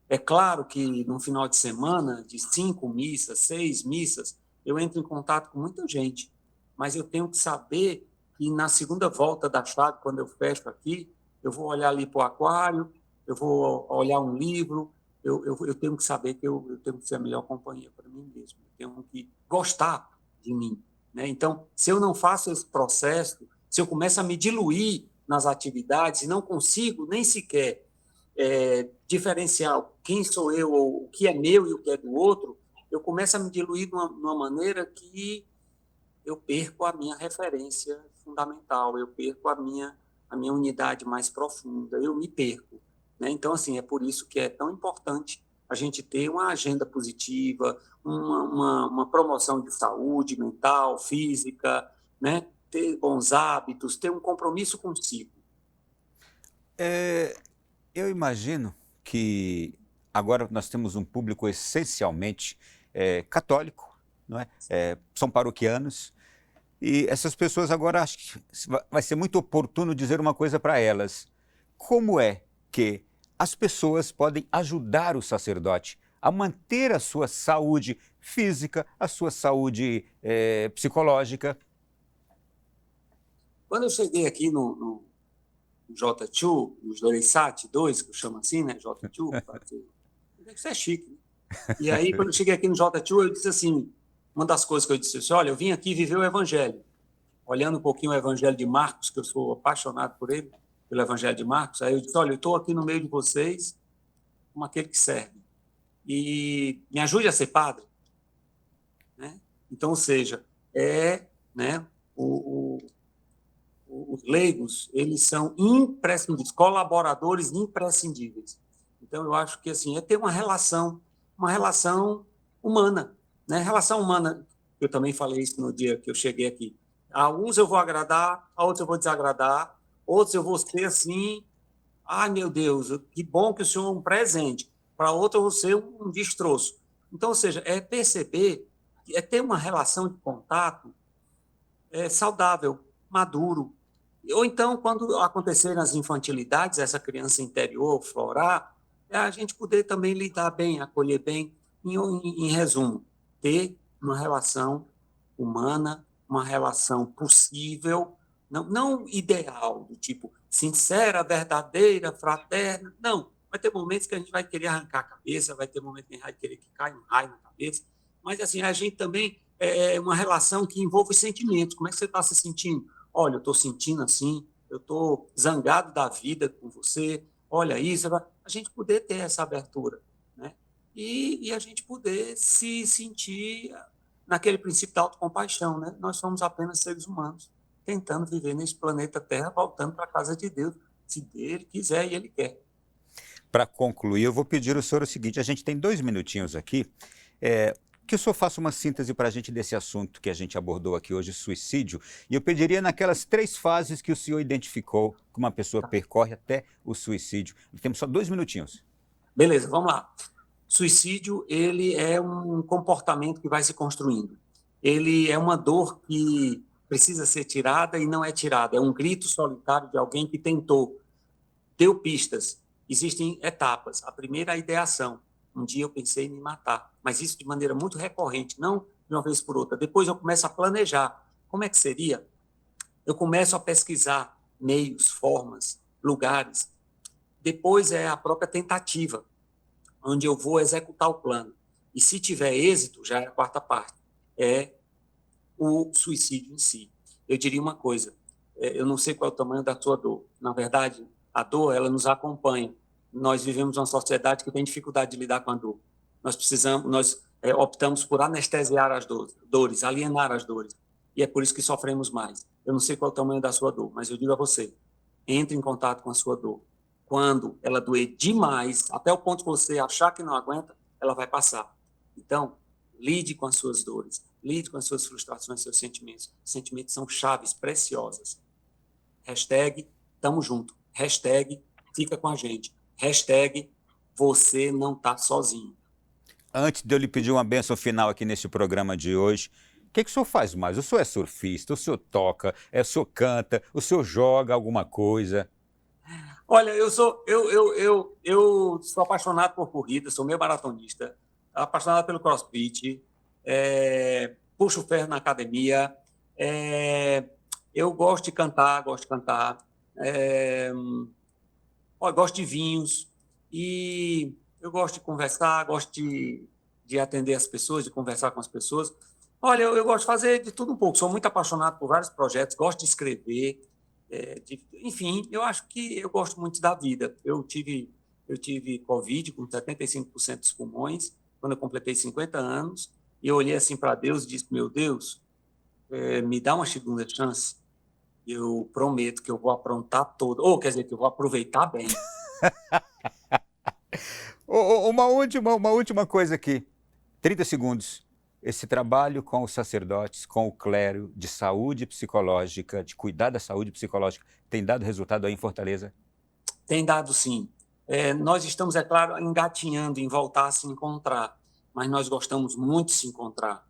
É claro que no final de semana, de 5 missas, 6 missas, eu entro em contato com muita gente, mas eu tenho que saber que na segunda volta da chave, quando eu fecho aqui, eu vou olhar ali para o aquário, eu vou olhar um livro, eu tenho que saber que eu tenho que ser a melhor companhia para mim mesmo, eu tenho que gostar de mim, né? Então, se eu não faço esse processo, se eu começo a me diluir nas atividades e não consigo nem sequer diferenciar quem sou eu, ou o que é meu e o que é do outro, eu começo a me diluir de uma maneira que eu perco a minha referência fundamental, eu perco a minha unidade mais profunda, eu me perco, né? Então, assim, é por isso que é tão importante a gente ter uma agenda positiva, uma promoção de saúde mental, física, né? Ter bons hábitos, ter um compromisso consigo. Eu imagino que agora nós temos um público essencialmente católico, não é? São paroquianos, e essas pessoas agora acho que vai ser muito oportuno dizer uma coisa para elas. Como é que as pessoas podem ajudar o sacerdote a manter a sua saúde física, a sua saúde psicológica? Quando eu cheguei aqui no J2, os Doreissati 2, que eu chamo assim, né? J2, isso é chique, né? E aí, quando eu cheguei aqui no J2, eu disse assim, uma das coisas que eu disse assim, olha, eu vim aqui viver o Evangelho. Olhando um pouquinho o Evangelho de Marcos, que eu sou apaixonado por ele, pelo Evangelho de Marcos, aí eu disse, olha, eu estou aqui no meio de vocês como aquele que serve. E me ajude a ser padre. Né? Então, ou seja, né, os leigos, eles são imprescindíveis, colaboradores imprescindíveis. Então, eu acho que assim, é ter uma relação humana. Né? Relação humana, eu também falei isso no dia que eu cheguei aqui. A uns eu vou agradar, a outros eu vou desagradar, outros eu vou ser assim, ai meu Deus, que bom que o senhor é um presente. Para outro eu vou ser um destroço. Então, ou seja, é perceber, é ter uma relação de contato saudável, maduro. Ou então, quando acontecerem as infantilidades, essa criança interior florar, a gente poder também lidar bem, acolher bem. Em resumo, ter uma relação humana, uma relação possível, não ideal, do tipo sincera, verdadeira, fraterna, não. Vai ter momentos que a gente vai querer arrancar a cabeça, vai ter momentos que a gente vai querer que caia um raio na cabeça, mas assim, a gente também uma relação que envolve sentimentos. Como é que você está se sentindo? Olha, eu estou sentindo assim, eu estou zangado da vida com você, olha isso, a gente poder ter essa abertura, né? E a gente poder se sentir naquele princípio da autocompaixão, né? Nós somos apenas seres humanos, tentando viver nesse planeta Terra, voltando para a casa de Deus, se Ele quiser e Ele quer. Para concluir, eu vou pedir ao senhor o seguinte, a gente tem 2 minutinhos aqui, que o senhor faça uma síntese para a gente desse assunto que a gente abordou aqui hoje, suicídio, e eu pediria naquelas 3 fases que o senhor identificou que uma pessoa percorre até o suicídio. Temos só 2 minutinhos. Beleza, vamos lá. Suicídio, ele é um comportamento que vai se construindo. Ele é uma dor que precisa ser tirada e não é tirada. É um grito solitário de alguém que tentou, deu pistas. Existem etapas. A primeira é a ideação. Um dia eu pensei em me matar, mas isso de maneira muito recorrente, não de uma vez por outra. Depois eu começo a planejar. Como é que seria? Eu começo a pesquisar meios, formas, lugares. Depois é a própria tentativa, onde eu vou executar o plano. E se tiver êxito, já é a quarta parte, é o suicídio em si. Eu diria uma coisa, eu não sei qual é o tamanho da sua dor. Na verdade, a dor, ela nos acompanha. Nós vivemos uma sociedade que tem dificuldade de lidar com a dor. Nós optamos por anestesiar as dores, alienar as dores. E é por isso que sofremos mais. Eu não sei qual é o tamanho da sua dor, mas eu digo a você, entre em contato com a sua dor. Quando ela doer demais, até o ponto que você achar que não aguenta, ela vai passar. Então, lide com as suas dores, lide com as suas frustrações, seus sentimentos. Sentimentos são chaves preciosas. Hashtag, tamo junto. Hashtag, fica com a gente. Hashtag, você não tá sozinho. Antes de eu lhe pedir uma bênção final aqui nesse programa de hoje, o que o senhor faz mais? O senhor é surfista, o senhor toca, o senhor canta, o senhor joga alguma coisa? Olha, eu sou apaixonado por corrida, sou meio maratonista, apaixonado pelo crossfit, puxo ferro na academia, eu gosto de cantar, gosto de vinhos e eu gosto de conversar, gosto de atender as pessoas, de conversar com as pessoas. Olha, eu gosto de fazer de tudo um pouco, sou muito apaixonado por vários projetos, gosto de escrever, enfim, eu acho que eu gosto muito da vida. Eu tive Covid com 75% dos pulmões, quando eu completei 50 anos, e eu olhei assim para Deus e disse, meu Deus, me dá uma segunda chance, eu prometo que eu vou aprontar todo, quer dizer, que eu vou aproveitar bem. Uma última coisa aqui, 30 segundos. Esse trabalho com os sacerdotes, com o clero, de saúde psicológica, de cuidar da saúde psicológica, tem dado resultado aí em Fortaleza? Tem dado, sim. Nós estamos, é claro, engatinhando em voltar a se encontrar, mas nós gostamos muito de se encontrar,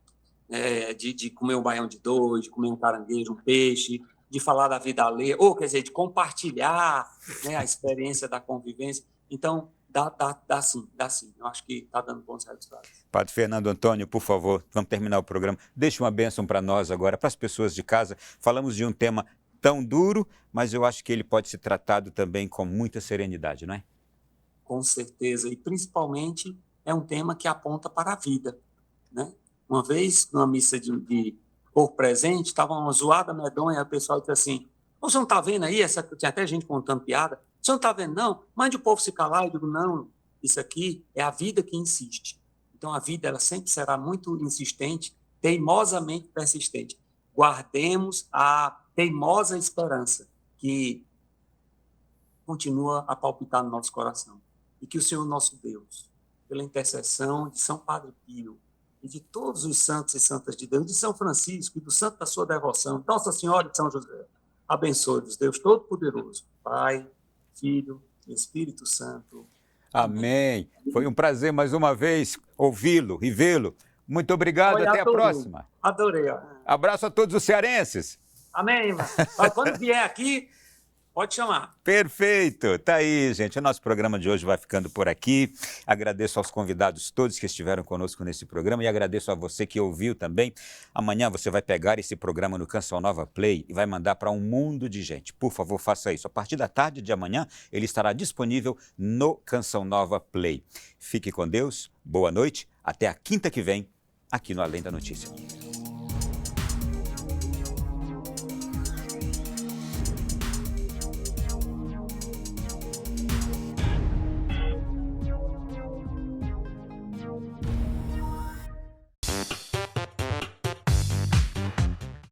de comer um baião de dois, de comer um caranguejo, um peixe, de falar da vida alheia, quer dizer, de compartilhar, né, a experiência da convivência. Então, dá sim. Eu acho que está dando bons resultados. Padre Fernando Antônio, por favor, vamos terminar o programa. Deixe uma bênção para nós agora, para as pessoas de casa. Falamos de um tema tão duro, mas eu acho que ele pode ser tratado também com muita serenidade, não é? Com certeza, e principalmente é um tema que aponta para a vida, né? Uma vez, numa missa de corpo presente, estava uma zoada medonha, o pessoal disse assim, você não está vendo aí, tinha até gente contando piada, você não está vendo não? Mande o povo se calar. Eu digo, não, isso aqui é a vida que insiste. Então a vida ela sempre será muito insistente, teimosamente persistente. Guardemos a teimosa esperança que continua a palpitar no nosso coração. E que o Senhor nosso Deus, pela intercessão de São Padre Pio e de todos os santos e santas de Deus, de São Francisco e do santo da sua devoção, Nossa Senhora de São José, abençoe-vos, Deus Todo-Poderoso, Pai, Filho e Espírito Santo. Amém. Foi um prazer mais uma vez ouvi-lo e vê-lo. Muito obrigado, até a próxima. Adorei. Abraço a todos os cearenses. Amém, irmão. Quando vier aqui, pode chamar. Perfeito. Tá aí, gente. O nosso programa de hoje vai ficando por aqui. Agradeço aos convidados todos que estiveram conosco nesse programa e agradeço a você que ouviu também. Amanhã você vai pegar esse programa no Canção Nova Play e vai mandar para um mundo de gente. Por favor, faça isso. A partir da tarde de amanhã, ele estará disponível no Canção Nova Play. Fique com Deus. Boa noite. Até a quinta que vem, aqui no Além da Notícia.